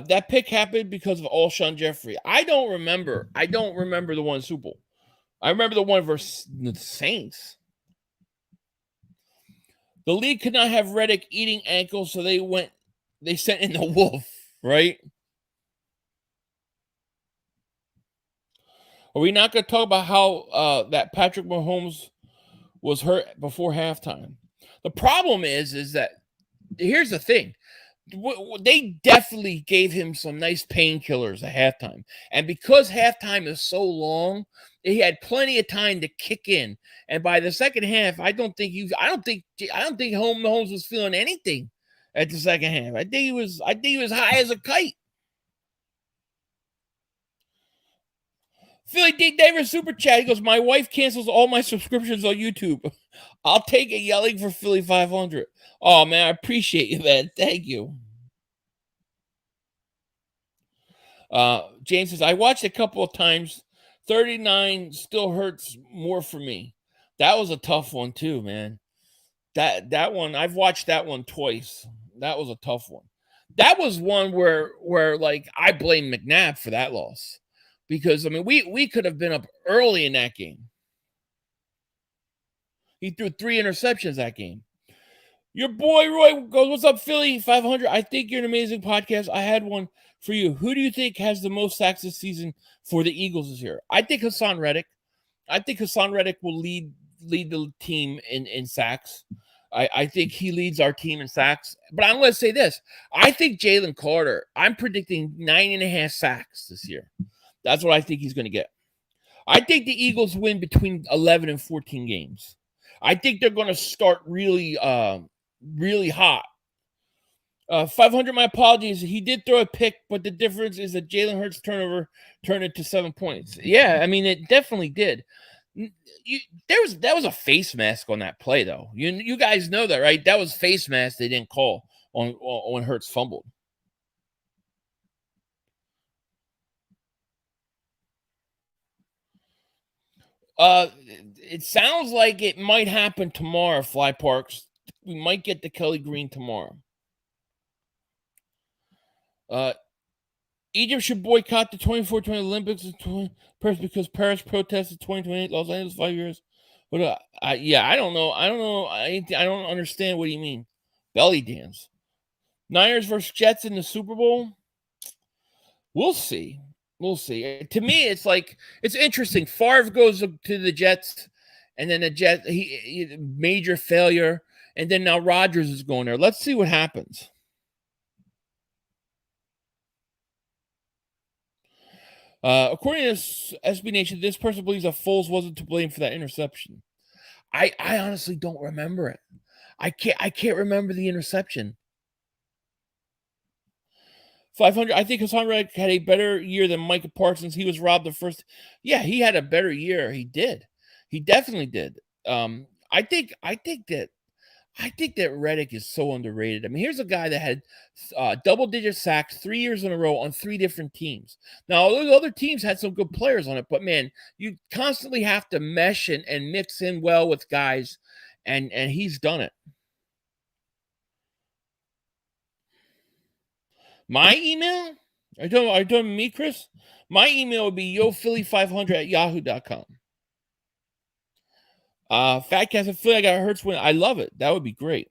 That pick happened because of Alshon Jeffrey. I don't remember the one Super Bowl. I remember the one versus the Saints. The league could not have Reddick eating ankles, so they sent in the wolf, right? Are we not going to talk about how that Patrick Mahomes was hurt before halftime? The problem is that here's the thing. They definitely gave him some nice painkillers at halftime. And because halftime is so long, he had plenty of time to kick in. And by the second half, I don't think Mahomes was feeling anything at the second half. I think he was high as a kite. Philly D. Davis super chat. He goes, my wife cancels all my subscriptions on YouTube. I'll take it yelling for Philly 500. Oh, man, I appreciate you, man. Thank you. James says, I watched a couple of times. 39 still hurts more for me. That was a tough one, too, man. That one, I've watched that one twice. That was a tough one. That was one where like, I blame McNabb for that loss. Because, I mean, we could have been up early in that game. He threw 3 interceptions that game. Your boy Roy goes, what's up, Philly 500? I think you're an amazing podcast. I had one for you. Who do you think has the most sacks this season for the Eagles this year? I think Hassan Reddick. I think Hassan Reddick will lead the team in sacks. I think he leads our team in sacks. But I'm going to say this. I think Jalen Carter, I'm predicting 9.5 sacks this year. That's what I think he's going to get. I think the Eagles win between 11 and 14 games. I think they're going to start really hot. 500, my apologies. He did throw a pick, but the difference is that Jalen Hurts' turnover turned it to 7 points. Yeah, I mean, it definitely did. That was a face mask on that play, though. You guys know that, right? That was face mask they didn't call on when Hurts fumbled. It sounds like it might happen tomorrow, Fly Parks. We might get the Kelly Green tomorrow. Egypt should boycott the 2024 Olympics because Paris protested 2028 Los Angeles 5 years. But yeah, I don't know. I don't understand what you mean. Belly dance. Niners versus Jets in the Super Bowl. We'll see. We'll see. To me, it's like it's interesting. Favre goes to the Jets, and then the Jets he major failure, and then now Rodgers is going there. Let's see what happens. According to SB Nation, this person believes that Foles wasn't to blame for that interception. I honestly don't remember it. I can't remember the interception. 500. I think Hassan Reddick had a better year than Micah Parsons. He was robbed the first. Yeah, he had a better year. He did. He definitely did. I think that Reddick is so underrated. I mean, here's a guy that had double-digit sacks 3 years in a row on 3 different teams. Now, those other teams had some good players on it, but man, you constantly have to mesh and mix in well with guys, and he's done it. My email? Are you talking me, Chris? My email would be yophilly500@yahoo.com. Fatcast, I feel like I hurts when I love it. That would be great.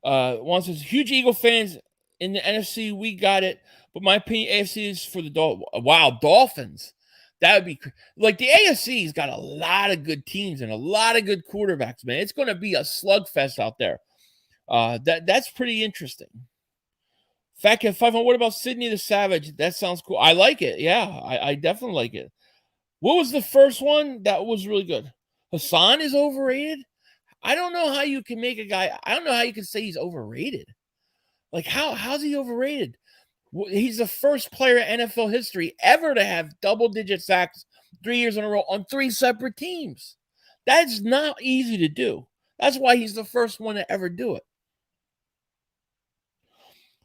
One says, huge Eagle fans in the NFC, we got it. But my opinion, AFC is for the Dolphins. Wow, Dolphins. That would be like the AFC's got a lot of good teams and a lot of good quarterbacks, man. It's going to be a slugfest out there. That's pretty interesting. Fatcat 500. What about Sydney the Savage? That sounds cool. I like it. Yeah, I definitely like it. What was the first one? That was really good. Hassan is overrated. I don't know how you can make a guy. I don't know how you can say he's overrated. Like how's he overrated? He's the first player in NFL history ever to have double-digit sacks 3 years in a row on 3 separate teams. That's not easy to do. That's why he's the first one to ever do it.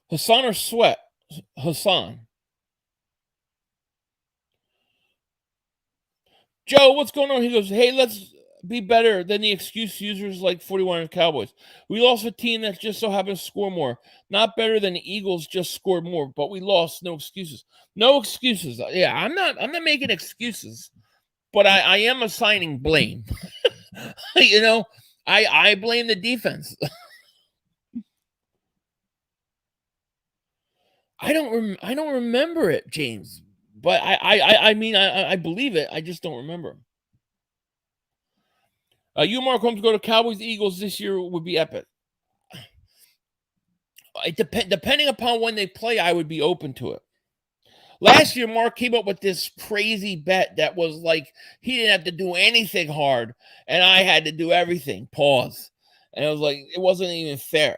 Hassan or Sweat? Hassan. Joe, what's going on? He goes, hey, let's be better than the excuse users like 41 and Cowboys. We lost a team that just so happened to score more. Not better than the Eagles just scored more, but we lost. No excuses. No excuses. Yeah, I'm not making excuses, but I am assigning blame. You know, I blame the defense. I don't remember it, James. But I mean I believe it. I just don't remember. You Mark Holmes go to Cowboys Eagles this year would be epic. Depending upon when they play, I would be open to it. Last year, Mark came up with this crazy bet that was like he didn't have to do anything hard, and I had to do everything. Pause. And it was like it wasn't even fair.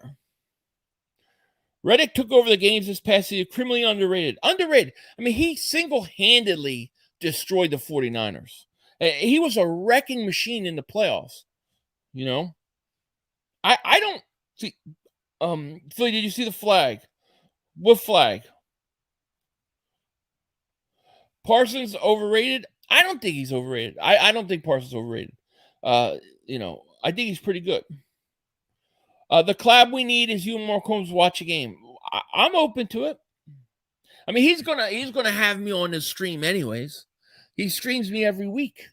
Reddick took over the games this past season, criminally underrated. Underrated. I mean, he single-handedly destroyed the 49ers. He was a wrecking machine in the playoffs. You know? I don't see Philly, did you see the flag? What flag? Parsons overrated? I don't think he's overrated. I don't think Parsons is overrated. You know, I think he's pretty good. The collab we need is you and Mark Holmes watch a game. I'm open to it. I mean, he's gonna have me on his stream anyways. He streams me every week.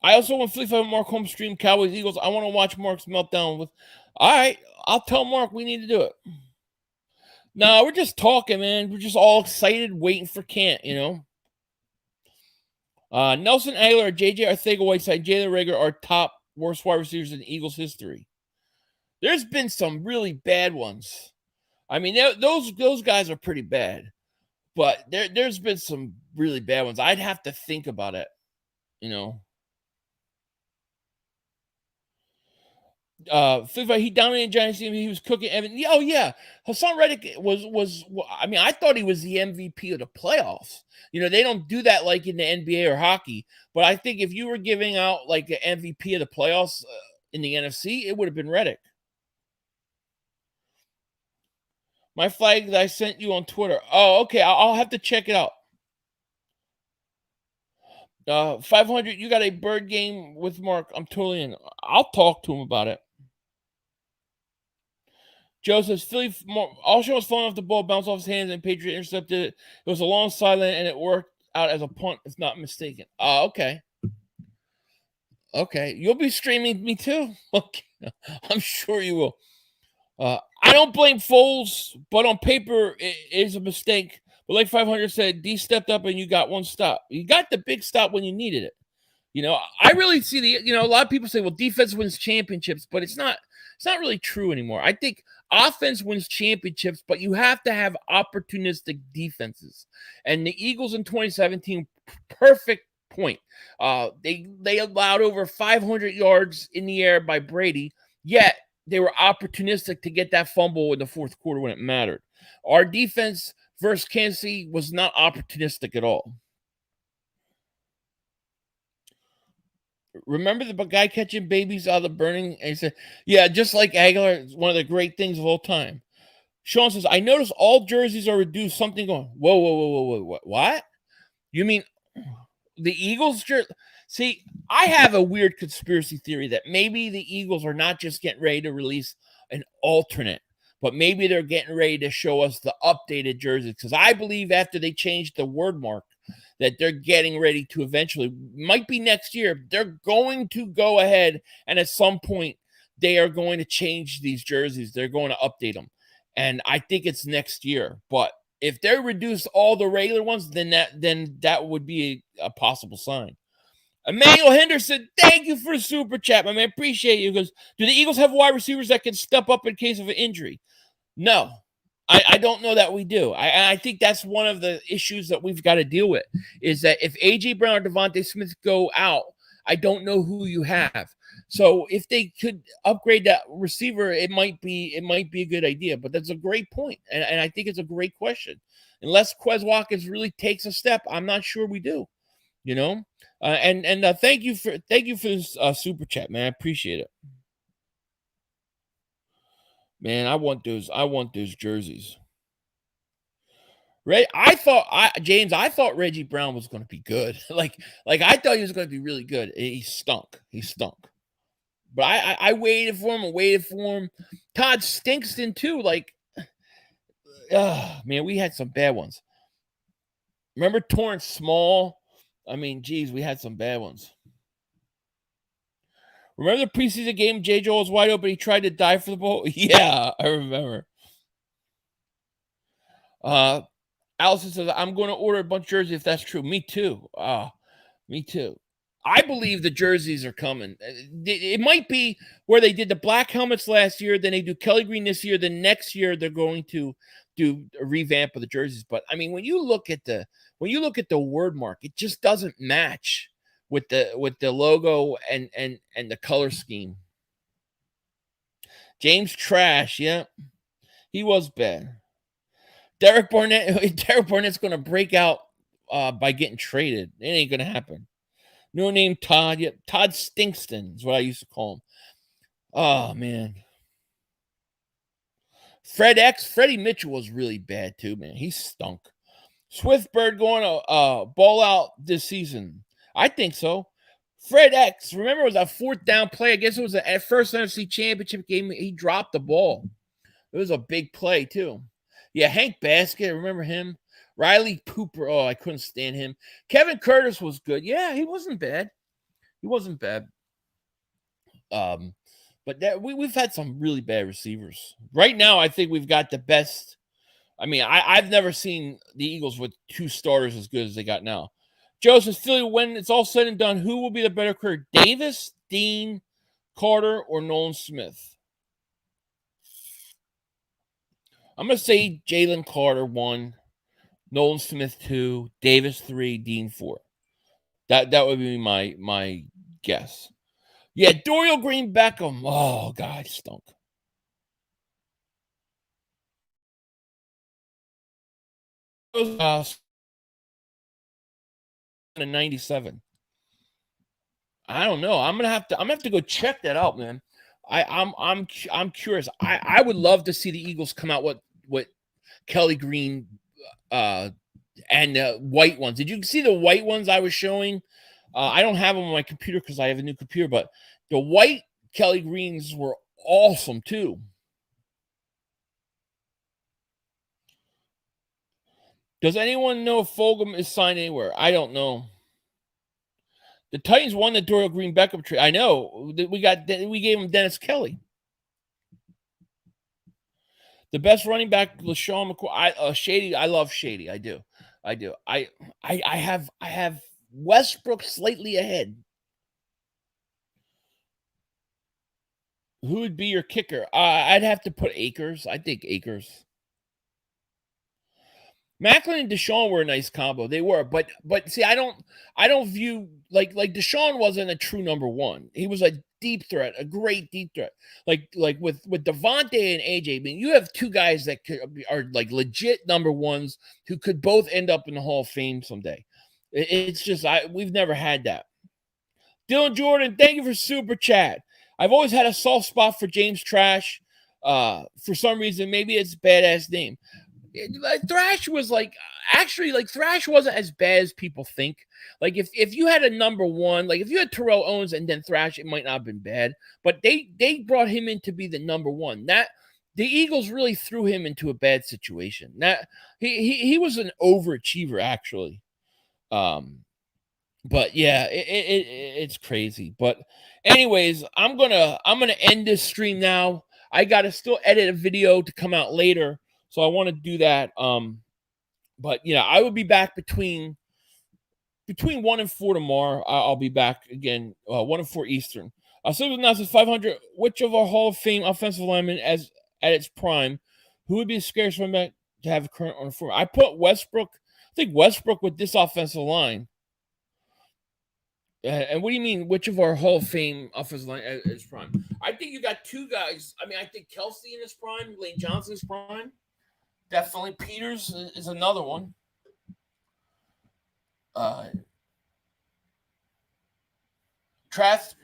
I also want Flea Fight Mark Holmes stream Cowboys Eagles. I want to watch Mark's meltdown with. All right, I'll tell Mark we need to do it. No, we're just talking, man. We're just all excited, waiting for Kent, you know. Nelson Aguilar, Cjgj Arcega-Whiteside, Jalen Reagor are top worst wide receivers in Eagles history. There's been some really bad ones. I mean, those guys are pretty bad, but there's been some really bad ones. I'd have to think about it, you know. He dominated Giants team. He was cooking. Oh yeah, Hassan Reddick was. I mean, I thought he was the MVP of the playoffs. You know, they don't do that like in the NBA or hockey. But I think if you were giving out like an MVP of the playoffs in the NFC, it would have been Reddick. My flag that I sent you on Twitter. Oh, okay. I'll have to check it out. 500, you got a bird game with Mark. I'm totally in. I'll talk to him about it. Joe says, Philly, Alshon was falling off the ball, bounced off his hands, and Patriot intercepted it. It was a long sideline, and it worked out as a punt, if not mistaken. Okay. Okay. You'll be streaming me too? Okay. I'm sure you will. I don't blame Foles, but on paper, it is a mistake. But like 500 said, D stepped up and you got one stop. You got the big stop when you needed it. I really see a lot of people say, well, defense wins championships, but it's not really true anymore. I think offense wins championships, but you have to have opportunistic defenses. And the Eagles in 2017, perfect point. They allowed over 500 yards in the air by Brady, yet they were opportunistic to get that fumble in the fourth quarter when it mattered. Our defense versus Kansas City was not opportunistic at all. Remember the guy catching babies out of the burning? And he said, yeah, just like Aguilar, it's one of the great things of all time. Sean says, I noticed all jerseys are reduced. Something going, whoa, what? You mean the Eagles jersey? See, I have a weird conspiracy theory that maybe the Eagles are not just getting ready to release an alternate, but maybe they're getting ready to show us the updated jerseys. Because I believe after they changed the word mark, that they're getting ready to eventually, might be next year, they're going to go ahead and at some point they are going to change these jerseys. They're going to update them. And I think it's next year. But if they reduce all the regular ones, then that would be a possible sign. Emmanuel Henderson, thank you for the super chat, my man. Appreciate you. Because do the Eagles have wide receivers that can step up in case of an injury? No. I don't know that we do. I think that's one of the issues that we've got to deal with, is that if A.J. Brown or Devontae Smith go out, I don't know who you have. So if they could upgrade that receiver, it might be a good idea. But that's a great point, and I think it's a great question. Unless Quez Watkins really takes a step, I'm not sure we do. And thank you for this super chat, man. I appreciate it. Man, I want those jerseys. Right? I thought Reggie Brown was going to be good. like I thought he was going to be really good. He stunk. But I waited for him. Todd Stinkston too. Man, we had some bad ones. Remember Torrance Small? I mean, geez, we had some bad ones. Remember the preseason game? Cjgj was wide open. He tried to dive for the ball. Yeah, I remember. Allison says, I'm going to order a bunch of jerseys if that's true. Me too. Me too. I believe the jerseys are coming. It might be where they did the black helmets last year, then they do Kelly Green this year, then next year they're going to do a revamp of the jerseys. But I mean, when you look at the word mark, it just doesn't match with the logo and the color scheme. James Trash, yeah. He was bad. Derek Barnett's going to break out by getting traded. It ain't going to happen. No name Todd. Yep, Todd Stinkston is what I used to call him. Oh, man. Freddie Mitchell was really bad too, man. He stunk. Swiftbird going to ball out this season. I think so. Fred X, remember it was a fourth down play. I guess it was the first NFC Championship game. He dropped the ball. It was a big play too. Yeah, Hank Basket, remember him? Riley Cooper, oh, I couldn't stand him. Kevin Curtis was good. Yeah, he wasn't bad. But we've had some really bad receivers. Right now, I think we've got the best. I mean, I've never seen the Eagles with two starters as good as they got now. Joseph, Philly, when it's all said and done, who will be the better career? Davis, Dean, Carter, or Nolan Smith? I'm going to say Jalen Carter 1, Nolan Smith 2, Davis 3, Dean 4. That would be my guess. Yeah, Dorial Green Beckham. Oh, God, he stunk. In 97. I don't know. I'm gonna have to go check that out, man. I'm curious. I would love to see the Eagles come out with Kelly Green and white ones. Did you see the white ones I was showing? I don't have them on my computer because I have a new computer, but the white Kelly Greens were awesome too. Does anyone know if Fulgham is signed anywhere? I don't know. The Titans won the Dorial Green Beckham trade. I know. We gave him Dennis Kelly. The best running back, LaShawn McCoy. Shady. I love Shady. I do. I have Westbrook slightly ahead. Who would be your kicker? I'd have to put Akers. I think Akers. Macklin and Deshaun were a nice combo. They were, but see, I don't view like Deshaun wasn't a true number one. He was a deep threat, a great deep threat. Like with Devontae and AJ. I mean, you have two guys that are like legit number ones who could both end up in the Hall of Fame someday. It's just we've never had that. Dylan Jordan, thank you for super chat. I've always had a soft spot for James Trash. For some reason, maybe it's a badass name. Thrash was Thrash wasn't as bad as people think. Like if you had a number one, like if you had Terrell Owens and then Thrash, it might not have been bad. But they brought him in to be the number one. That the Eagles really threw him into a bad situation. That he was an overachiever actually. But yeah, it's crazy. But anyways, I'm gonna end this stream now. I gotta still edit a video to come out later. So I want to do that. But yeah, I will be back between 1 and 4 tomorrow. I'll be back again, 1 and 4 Eastern. So announces 500. Which of our Hall of Fame offensive linemen at its prime? Who would be the scariest one back to have a current on the floor? I put Westbrook. I think Westbrook with this offensive line. And what do you mean? Which of our Hall of Fame offensive line at its prime? I think you got two guys. I mean, I think Kelsey in his prime, Lane Johnson's prime. Definitely Peters is another one. Trash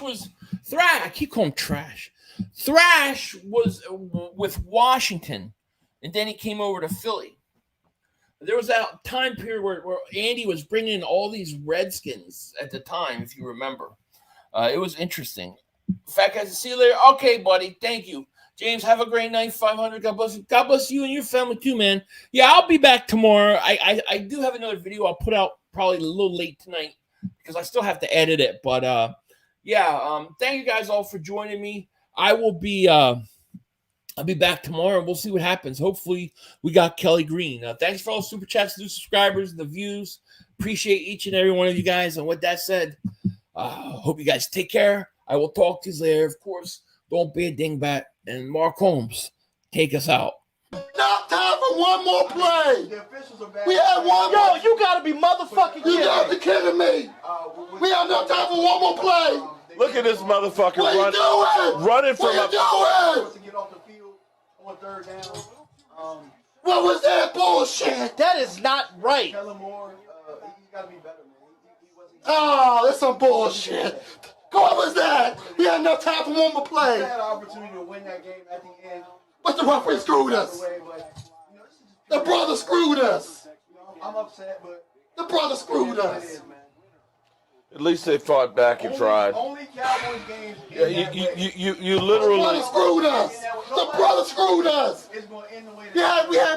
was Thrash. I keep calling him Trash. Thrash was with Washington, and then he came over to Philly. There was that time period where Andy was bringing in all these Redskins at the time, if you remember. It was interesting. Fat guys, see you later. Okay, buddy. Thank you. James, have a great night. 500. God bless you. God bless you and your family too, man. Yeah, I'll be back tomorrow. I do have another video I'll put out probably a little late tonight because I still have to edit it. But yeah, thank you guys all for joining me. I'll be back tomorrow and we'll see what happens. Hopefully we got Kelly Green. Thanks for all the super chats, new subscribers, the views. Appreciate each and every one of you guys. And with that said, hope you guys take care. I will talk to you later. Of course, don't be a dingbat. And Mark Holmes, take us out. Not time for one more play. The officials are back. We had one Yo, more. you gotta be motherfucking You kidding gotta me. be kidding me. We have no time for one more play. Look at this motherfucker What are you doing? running from What a. are you doing? To get off the field on third down. What was that bullshit? That is not right. Kellen Moore, he's got to be better, man. He wasn't. Oh, that's some bullshit. What was that? We had no time for one more He play. had an opportunity to win that game at the end. But the referee screwed us. Away, but, you know, this is just The brother screwed us. I'm upset, but The brother screwed it us. is, man. At least they fought back and tried. Only Cowboys games. Yeah, you The literally. brother screwed us. The brother screwed us. It's going to end the way. We had